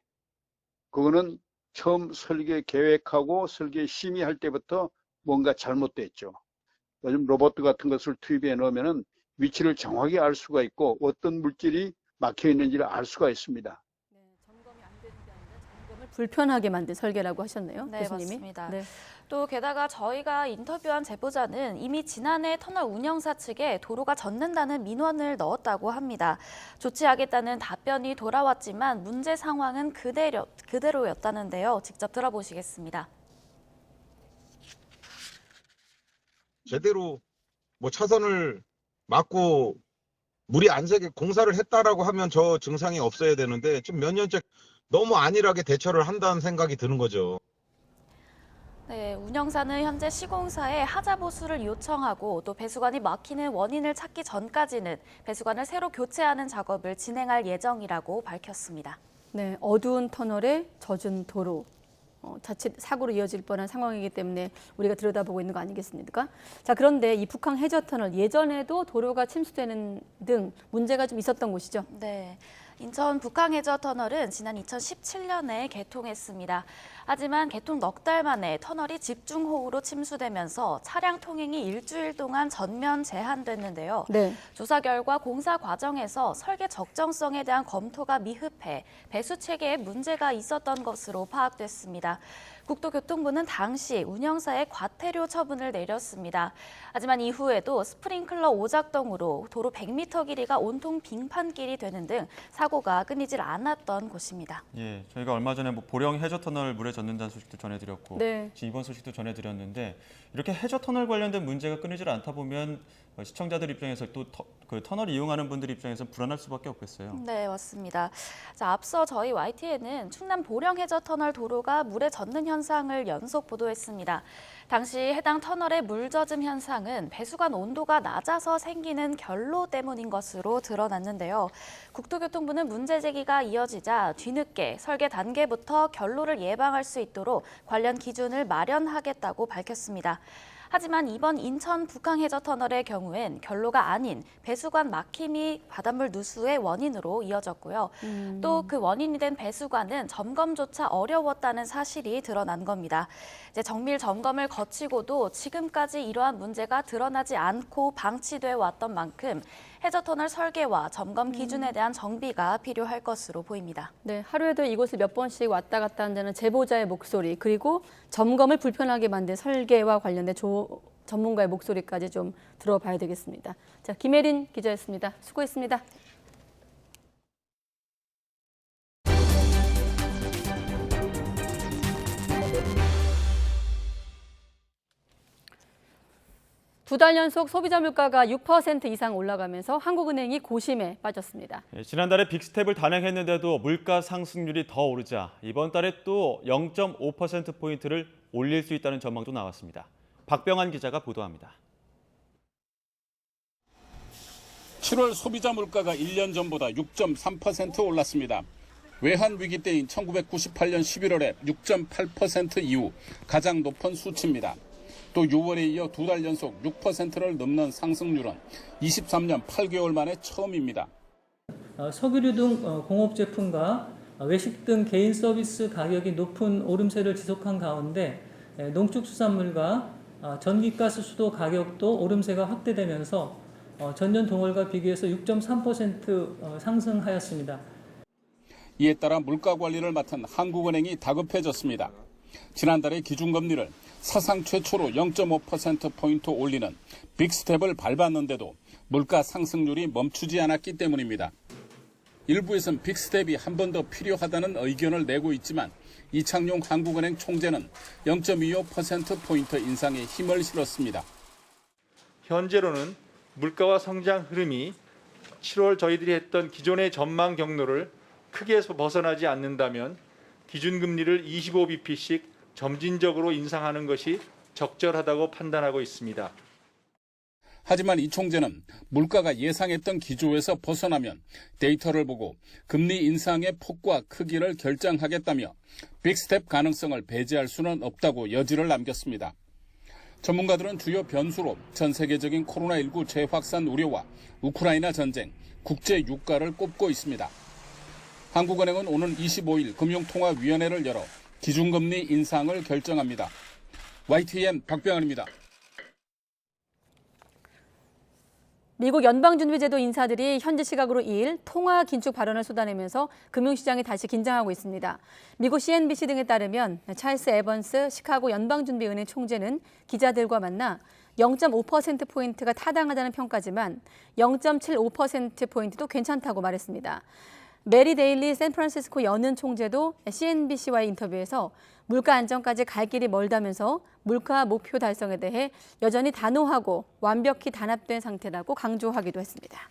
그거는 처음 설계 계획하고 설계 심의할 때부터 뭔가 잘못됐죠. 요즘 로봇 같은 것을 투입해 놓으면은 위치를 정확히 알 수가 있고 어떤 물질이 막혀 있는지를 알 수가 있습니다. 불편하게 만든 설계라고 하셨네요. 네, 교수님이. 맞습니다. 네. 또 게다가 저희가 인터뷰한 제보자는 이미 지난해 터널 운영사 측에 도로가 젖는다는 민원을 넣었다고 합니다. 조치하겠다는 답변이 돌아왔지만 문제 상황은 그대로였다는데요. 직접 들어보시겠습니다. 제대로 뭐 차선을 막고 물이 안 새게 공사를 했다라고 하면 저 증상이 없어야 되는데 좀 몇 년째 너무 안일하게 대처를 한다는 생각이 드는 거죠. 네, 운영사는 현재 시공사에 하자 보수를 요청하고 또 배수관이 막히는 원인을 찾기 전까지는 배수관을 새로 교체하는 작업을 진행할 예정이라고 밝혔습니다. 네, 어두운 터널에 젖은 도로. 자칫 사고로 이어질 뻔한 상황이기 때문에 우리가 들여다보고 있는 거 아니겠습니까? 자, 그런데 이 북항 해저터널 예전에도 도로가 침수되는 등 문제가 좀 있었던 곳이죠? 네. 인천 북항해저터널은 지난 2017년에 개통했습니다. 하지만 개통 넉 달 만에 터널이 집중호우로 침수되면서 차량 통행이 일주일 동안 전면 제한됐는데요. 네. 조사 결과 공사 과정에서 설계 적정성에 대한 검토가 미흡해 배수 체계에 문제가 있었던 것으로 파악됐습니다. 국토교통부는 당시 운영사에 과태료 처분을 내렸습니다. 하지만 이후에도 스프링클러 오작동으로 도로 100m 길이가 온통 빙판길이 되는 등 사고가 끊이질 않았던 곳입니다. 예, 저희가 얼마 전에 뭐 보령 해저터널 물에 젖는다는 소식도 전해드렸고 네. 이번 소식도 전해드렸는데 이렇게 해저터널 관련된 문제가 끊이질 않다 보면 시청자들 입장에서 또 그 터널 이용하는 분들 입장에서 불안할 수밖에 없겠어요. 네, 맞습니다. 자, 앞서 저희 YTN은 충남 보령 해저터널 도로가 물에 젖는 현상을 연속 보도했습니다. 당시 해당 터널의 물 젖음 현상은 배수관 온도가 낮아서 생기는 결로 때문인 것으로 드러났는데요. 국토교통부는 문제 제기가 이어지자 뒤늦게 설계 단계부터 결로를 예방할 수 있도록 관련 기준을 마련하겠다고 밝혔습니다. 하지만 이번 인천 북항해저터널의 경우엔 결로가 아닌 배수관 막힘이 바닷물 누수의 원인으로 이어졌고요. 또 그 원인이 된 배수관은 점검조차 어려웠다는 사실이 드러난 겁니다. 이제 정밀 점검을 거치고도 지금까지 이러한 문제가 드러나지 않고 방치돼 왔던 만큼 해저터널 설계와 점검 기준에 대한 정비가 필요할 것으로 보입니다. 네, 하루에도 이곳을 몇 번씩 왔다 갔다 한다는 제보자의 목소리, 그리고 점검을 불편하게 만든 설계와 관련된 전문가의 목소리까지 좀 들어봐야 되겠습니다. 자, 김혜린 기자였습니다. 수고했습니다. 두 달 연속 소비자 물가가 6% 이상 올라가면서 한국은행이 고심에 빠졌습니다. 지난달에 빅스텝을 단행했는데도 물가 상승률이 더 오르자 이번 달에 또 0.5%포인트를 올릴 수 있다는 전망도 나왔습니다. 박병환 기자가 보도합니다. 7월 소비자 물가가 1년 전보다 6.3% 올랐습니다. 외환 위기 때인 1998년 11월에 6.8% 이후 가장 높은 수치입니다. 또 6월에 이어 두 달 연속 6%를 넘는 상승률은 23년 8개월 만에 처음입니다. 석유류 등 공업 제품과 외식 등 개인 서비스 가격이 높은 오름세를 지속한 가운데 농축수산물과 전기가스 수도 가격도 오름세가 확대되면서 전년 동월과 비교해서 6.3% 상승하였습니다. 이에 따라 물가 관리를 맡은 한국은행이 다급해졌습니다. 지난달에 기준금리를 사상 최초로 0.5%포인트 올리는 빅스텝을 밟았는데도 물가 상승률이 멈추지 않았기 때문입니다. 일부에선 빅스텝이 한 번 더 필요하다는 의견을 내고 있지만 이창용 한국은행 총재는 0.25%포인트 인상에 힘을 실었습니다. 현재로는 물가와 성장 흐름이 7월 저희들이 했던 기존의 전망 경로를 크게 벗어나지 않는다면 기준금리를 25bp씩 점진적으로 인상하는 것이 적절하다고 판단하고 있습니다. 하지만 이 총재는 물가가 예상했던 기조에서 벗어나면 데이터를 보고 금리 인상의 폭과 크기를 결정하겠다며 빅스텝 가능성을 배제할 수는 없다고 여지를 남겼습니다. 전문가들은 주요 변수로 전 세계적인 코로나19 재확산 우려와 우크라이나 전쟁, 국제 유가를 꼽고 있습니다. 한국은행은 오는 25일 금융통화위원회를 열어 기준금리 인상을 결정합니다. YTN 박병환입니다. 미국 연방준비제도 인사들이 현지 시각으로 2일 통화 긴축 발언을 쏟아내면서 금융시장이 다시 긴장하고 있습니다. 미국 CNBC 등에 따르면 찰스 에번스 시카고 연방준비은행 총재는 기자들과 만나 0.5%포인트가 타당하다는 평가지만 0.75%포인트도 괜찮다고 말했습니다. 메리 데일리 샌프란시스코 연은 총재도 CNBC와의 인터뷰에서 물가 안정까지 갈 길이 멀다면서 물가 목표 달성에 대해 여전히 단호하고 완벽히 단합된 상태라고 강조하기도 했습니다.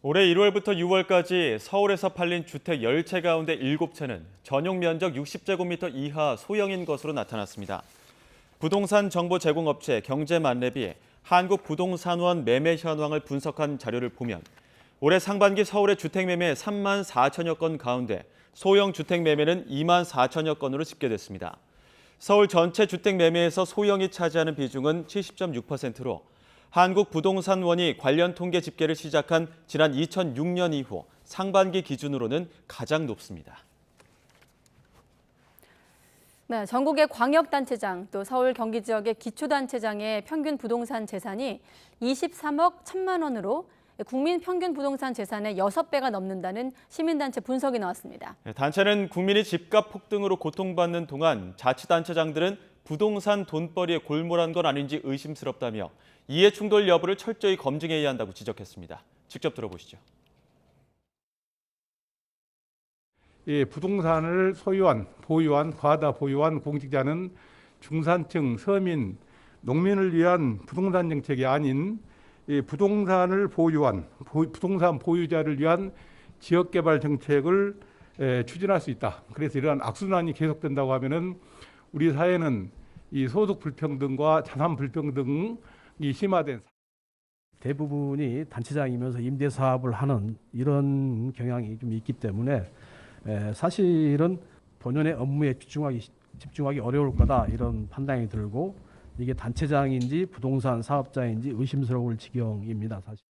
올해 1월부터 6월까지 서울에서 팔린 주택 10채 가운데 7채는 전용 면적 60제곱미터 이하 소형인 것으로 나타났습니다. 부동산 정보 제공업체 경제만렙이 한국부동산원 매매 현황을 분석한 자료를 보면 올해 상반기 서울의 주택 매매 3만 4천여 건 가운데 소형 주택 매매는 2만 4천여 건으로 집계됐습니다. 서울 전체 주택 매매에서 소형이 차지하는 비중은 70.6%로 한국부동산원이 관련 통계 집계를 시작한 지난 2006년 이후 상반기 기준으로는 가장 높습니다. 네, 전국의 광역단체장 또 서울 경기 지역의 기초단체장의 평균 부동산 재산이 23억 1천만 원으로 국민 평균 부동산 재산의 6배가 넘는다는 시민단체 분석이 나왔습니다. 단체는 국민이 집값 폭등으로 고통받는 동안 자치단체장들은 부동산 돈벌이에 골몰한 건 아닌지 의심스럽다며 이해 충돌 여부를 철저히 검증해야 한다고 지적했습니다. 직접 들어보시죠. 예, 부동산을 소유한, 보유한, 과다 보유한 공직자는 중산층, 서민, 농민을 위한 부동산 정책이 아닌 부동산을 보유한, 부동산 보유자를 위한 지역개발 정책을 추진할 수 있다. 그래서 이러한 악순환이 계속된다고 하면은 우리 사회는 이 소득 불평등과 자산 불평등이 심화된 대부분이 단체장이면서 임대 사업을 하는 이런 경향이 좀 있기 때문에 사실은 본연의 업무에 집중하기 어려울 거다 이런 판단이 들고 이게 단체장인지 부동산 사업자인지 의심스러울 지경입니다. 사실.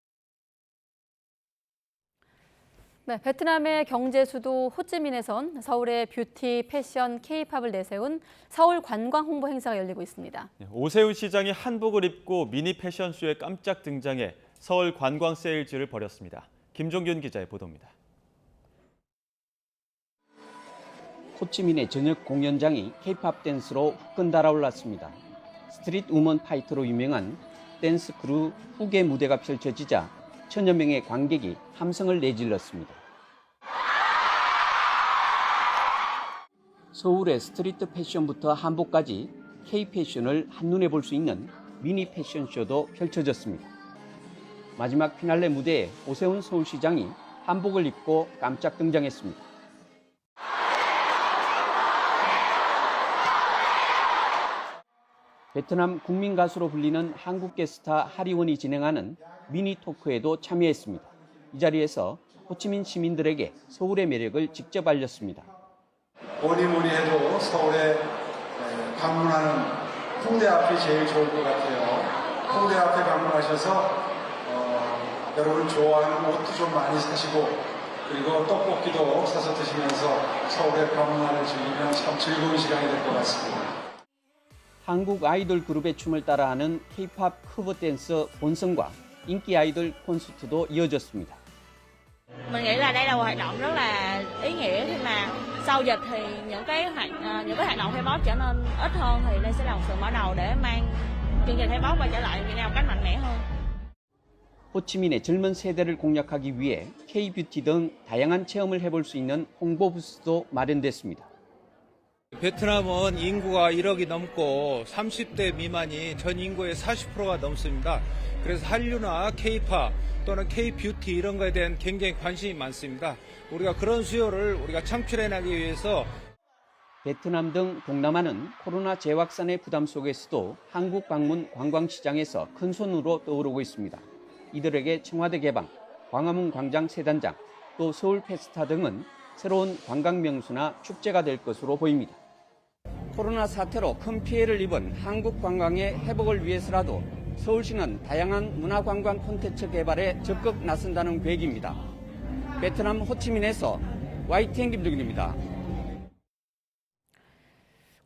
네, 베트남의 경제 수도 호찌민에선 서울의 뷰티, 패션, K-팝을 내세운 서울 관광 홍보 행사가 열리고 있습니다. 오세훈 시장이 한복을 입고 미니 패션쇼에 깜짝 등장해 서울 관광 세일즈를 벌였습니다. 김종균 기자의 보도입니다. 호찌민의 저녁 공연장이 K-팝 댄스로 후끈 달아올랐습니다. 스트릿 우먼 파이터로 유명한 댄스 크루 훅의 무대가 펼쳐지자 천여 명의 관객이 함성을 내질렀습니다. 서울의 스트리트 패션부터 한복까지 K-패션을 한눈에 볼 수 있는 미니 패션쇼도 펼쳐졌습니다. 마지막 피날레 무대에 오세훈 서울시장이 한복을 입고 깜짝 등장했습니다. 베트남 국민 가수로 불리는 한국계 스타 하리원이 진행하는 미니 토크에도 참여했습니다. 이 자리에서 호치민 시민들에게 서울의 매력을 직접 알렸습니다. 뭐니 해도 서울에 방문하는 홍대 앞이 제일 좋을 것 같아요. 홍대 앞에 방문하셔서 여러분 좋아하는 옷도 좀 많이 사시고 그리고 떡볶이도 사서 드시면서 서울에 방문하는 즐기면 참 즐거운 시간이 될 것 같습니다. 한국 아이돌 그룹의 춤을 따라하는 K-팝 커버 댄서 본성과 인기 아이돌 콘서트도 이어졌습니다. Mình nghĩ là đây là một hoạt động rất là ý nghĩa khi mà sau dịch thì những cái hoạt động K-pop trở nên ít hơn thì đây sẽ là một sự mở đầu để mang chương trình K-pop quay trở lại Việt Nam một cách mạnh mẽ hơn. 호치민의 젊은 세대를 공략하기 위해 K-뷰티 등 다양한 체험을 해볼 수 있는 홍보 부스도 마련됐습니다. 베트남은 인구가 1억이 넘고 30대 미만이 전 인구의 40%가 넘습니다. 그래서 한류나 K-팝 또는 K-뷰티 이런 거에 대한 굉장히 관심이 많습니다. 우리가 그런 수요를 우리가 창출해내기 위해서 베트남 등 동남아는 코로나 재확산의 부담 속에서도 한국 방문 관광시장에서 큰 손으로 떠오르고 있습니다. 이들에게 청와대 개방, 광화문 광장 세단장, 또 서울 페스타 등은 새로운 관광 명소나 축제가 될 것으로 보입니다. 코로나 사태로 큰 피해를 입은 한국 관광의 회복을 위해서라도 서울시는 다양한 문화관광 콘텐츠 개발에 적극 나선다는 계획입니다. 베트남 호치민에서 YTN 김동인입니다.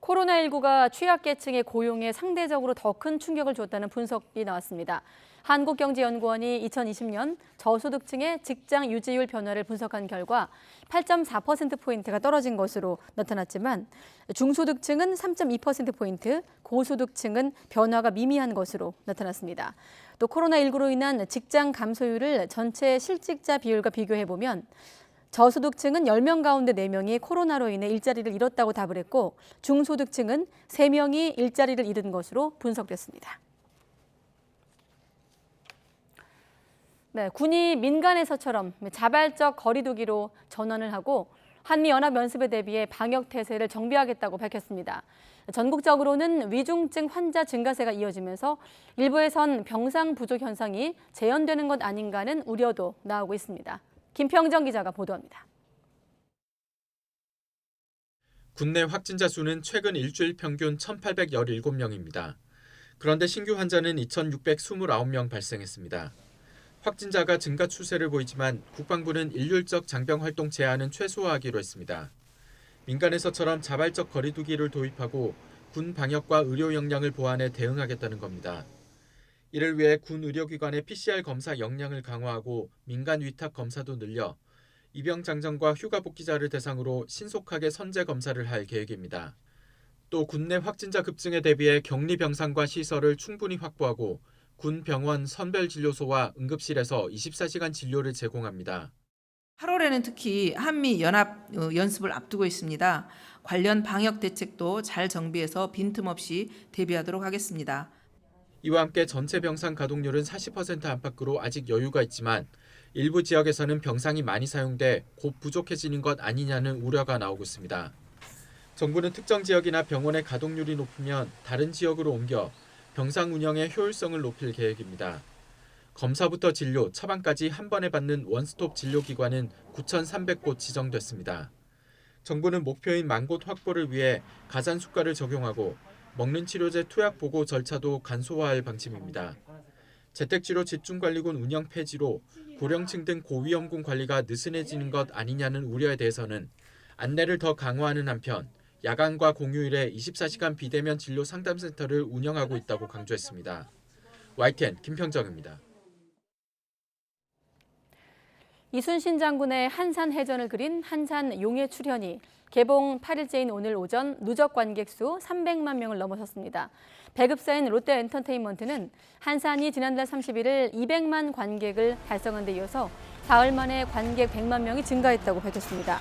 코로나19가 취약계층의 고용에 상대적으로 더 큰 충격을 줬다는 분석이 나왔습니다. 한국경제연구원이 2020년 저소득층의 직장 유지율 변화를 분석한 결과 8.4%포인트가 떨어진 것으로 나타났지만 중소득층은 3.2%포인트, 고소득층은 변화가 미미한 것으로 나타났습니다. 또 코로나19로 인한 직장 감소율을 전체 실직자 비율과 비교해보면 저소득층은 10명 가운데 4명이 코로나로 인해 일자리를 잃었다고 답을 했고 중소득층은 3명이 일자리를 잃은 것으로 분석됐습니다. 네, 군이 민간에서처럼 자발적 거리 두기로 전환을 하고 한미연합연습에 대비해 방역태세를 정비하겠다고 밝혔습니다. 전국적으로는 위중증 환자 증가세가 이어지면서 일부에선 병상 부족 현상이 재현되는 것 아닌가는 우려도 나오고 있습니다. 김평정 기자가 보도합니다. 국내 확진자 수는 최근 일주일 평균 1,817명입니다. 그런데 신규 환자는 2,629명 발생했습니다. 확진자가 증가 추세를 보이지만 국방부는 일률적 장병 활동 제한은 최소화하기로 했습니다. 민간에서처럼 자발적 거리 두기를 도입하고 군 방역과 의료 역량을 보완해 대응하겠다는 겁니다. 이를 위해 군 의료기관의 PCR 검사 역량을 강화하고 민간 위탁 검사도 늘려 입영 장정과 휴가 복귀자를 대상으로 신속하게 선제 검사를 할 계획입니다. 또 군내 확진자 급증에 대비해 격리 병상과 시설을 충분히 확보하고 군 병원 선별진료소와 응급실에서 24시간 진료를 제공합니다. 8월에는 특히 한미 연합 연습을 앞두고 있습니다. 관련 방역 대책도 잘 정비해서 빈틈없이 대비하도록 하겠습니다. 이와 함께 전체 병상 가동률은 40% 안팎으로 아직 여유가 있지만 일부 지역에서는 병상이 많이 사용돼 곧 부족해지는 것 아니냐는 우려가 나오고 있습니다. 정부는 특정 지역이나 병원의 가동률이 높으면 다른 지역으로 옮겨 병상 운영의 효율성을 높일 계획입니다. 검사부터 진료, 처방까지 한 번에 받는 원스톱 진료기관은 9,300곳 지정됐습니다. 정부는 목표인 10,000곳 확보를 위해 가산수가를 적용하고 먹는 치료제 투약 보고 절차도 간소화할 방침입니다. 재택치료 집중관리군 운영 폐지로 고령층 등 고위험군 관리가 느슨해지는 것 아니냐는 우려에 대해서는 안내를 더 강화하는 한편 야간과 공휴일에 24시간 비대면 진료 상담센터를 운영하고 있다고 강조했습니다. YTN 김평정입니다. 이순신 장군의 한산해전을 그린 한산 용해 출현이 개봉 8일째인 오늘 오전 누적 관객 수 300만 명을 넘어섰습니다. 배급사인 롯데엔터테인먼트는 한산이 지난달 31일 200만 관객을 달성한 데 이어서 사흘 만에 관객 100만 명이 증가했다고 밝혔습니다.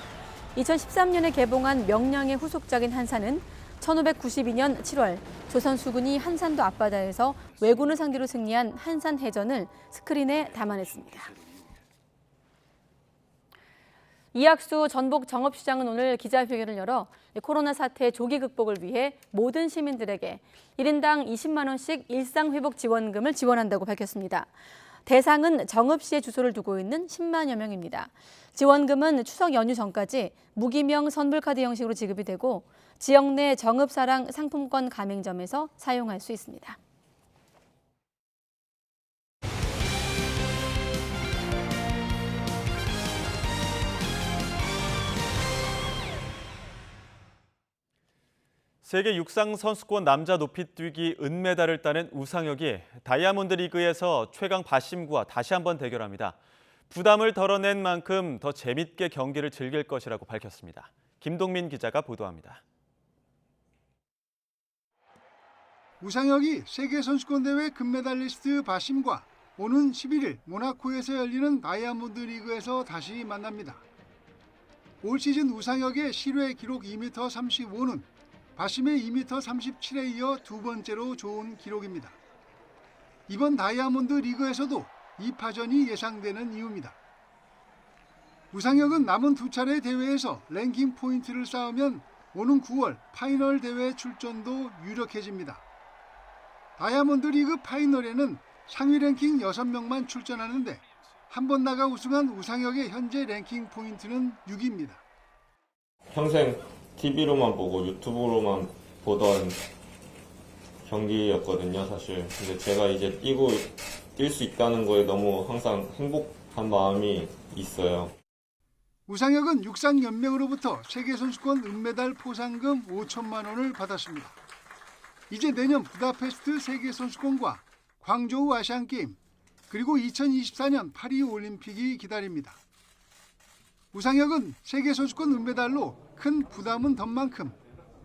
2013년에 개봉한 명량의 후속작인 한산은 1592년 7월 조선 수군이 한산도 앞바다에서 왜군을 상대로 승리한 한산해전을 스크린에 담아냈습니다. 이학수 전북 정읍시장은 오늘 기자회견을 열어 코로나 사태 조기 극복을 위해 모든 시민들에게 1인당 20만 원씩 일상회복 지원금을 지원한다고 밝혔습니다. 대상은 정읍시에 주소를 두고 있는 10만여 명입니다. 지원금은 추석 연휴 전까지 무기명 선불카드 형식으로 지급이 되고 지역 내 정읍사랑 상품권 가맹점에서 사용할 수 있습니다. 세계 육상 선수권 남자 높이뛰기 은메달을 따낸 우상혁이 다이아몬드 리그에서 최강 바심구와 다시 한번 대결합니다. 부담을 덜어낸 만큼 더 재밌게 경기를 즐길 것이라고 밝혔습니다. 김동민 기자가 보도합니다. 우상혁이 세계선수권대회 금메달리스트 바심과 오는 11일 모나코에서 열리는 다이아몬드 리그에서 다시 만납니다. 올 시즌 우상혁의 실외 기록 2m 35는 바심의 2m 37에 이어 두 번째로 좋은 기록입니다. 이번 다이아몬드 리그에서도 이 파전이 예상되는 이유입니다. 우상혁은 남은 두 차례 대회에서 랭킹 포인트를 쌓으면 오는 9월 파이널 대회 출전도 유력해집니다. 다이아몬드 리그 파이널에는 상위 랭킹 6명만 출전하는데 한 번 나가 우승한 우상혁의 현재 랭킹 포인트는 6위입니다. 평생 TV로만 보고 유튜브로만 보던 경기였거든요, 사실. 근데 제가 이제 뛸 수 있다는 거에 너무 항상 행복한 마음이 있어요. 우상혁은 육상연맹으로부터 세계선수권 은메달 포상금 5천만 원을 받았습니다. 이제 내년 부다페스트 세계선수권과 광저우 아시안게임, 그리고 2024년 파리올림픽이 기다립니다. 우상혁은 세계선수권 은메달로 큰 부담은 던 만큼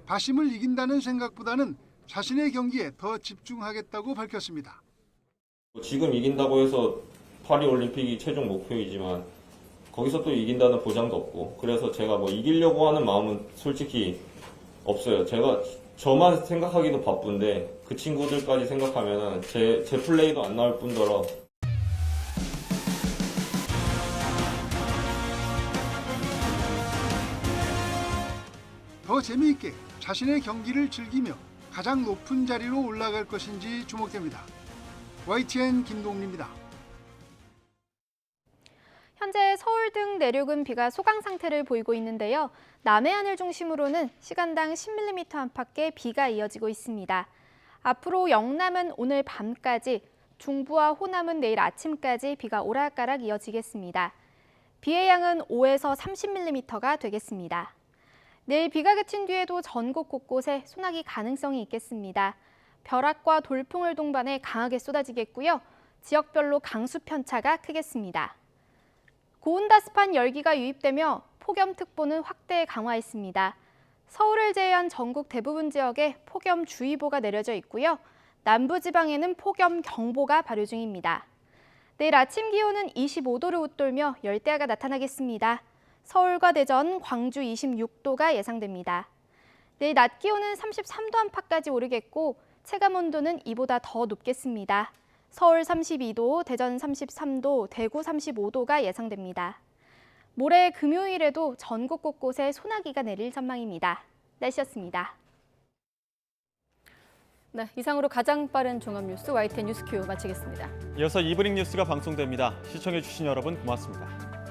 바심을 이긴다는 생각보다는 자신의 경기에 더 집중하겠다고 밝혔습니다. 지금 이긴다고 해서 파리올림픽이 최종 목표이지만 거기서 또 이긴다는 보장도 없고, 그래서 제가 뭐 이기려고 하는 마음은 솔직히 없어요. 제가 저만 생각하기도 바쁜데 그 친구들까지 생각하면 제 플레이도 안 나올 뿐더러 더 재미있게 자신의 경기를 즐기며 가장 높은 자리로 올라갈 것인지 주목됩니다. YTN 김동리입니다. 현재 서울 등 내륙은 비가 소강 상태를 보이고 있는데요. 남해안을 중심으로는 시간당 10mm 안팎의 비가 이어지고 있습니다. 앞으로 영남은 오늘 밤까지, 중부와 호남은 내일 아침까지 비가 오락가락 이어지겠습니다. 비의 양은 5에서 30mm가 되겠습니다. 내일 비가 그친 뒤에도 전국 곳곳에 소나기 가능성이 있겠습니다. 벼락과 돌풍을 동반해 강하게 쏟아지겠고요. 지역별로 강수 편차가 크겠습니다. 고온다습한 열기가 유입되며 폭염특보는 확대 강화했습니다. 서울을 제외한 전국 대부분 지역에 폭염주의보가 내려져 있고요. 남부지방에는 폭염경보가 발효 중입니다. 내일 아침 기온은 25도를 웃돌며 열대야가 나타나겠습니다. 서울과 대전, 광주 26도가 예상됩니다. 내일 낮 기온은 33도 안팎까지 오르겠고 체감온도는 이보다 더 높겠습니다. 서울 32도, 대전 33도, 대구 35도가 예상됩니다. 모레 금요일에도 전국 곳곳에 소나기가 내릴 전망입니다. 날씨였습니다. 네, 이상으로 가장 빠른 종합뉴스 YTN 뉴스큐 마치겠습니다. 이어서 이브닝 뉴스가 방송됩니다. 시청해주신 여러분 고맙습니다.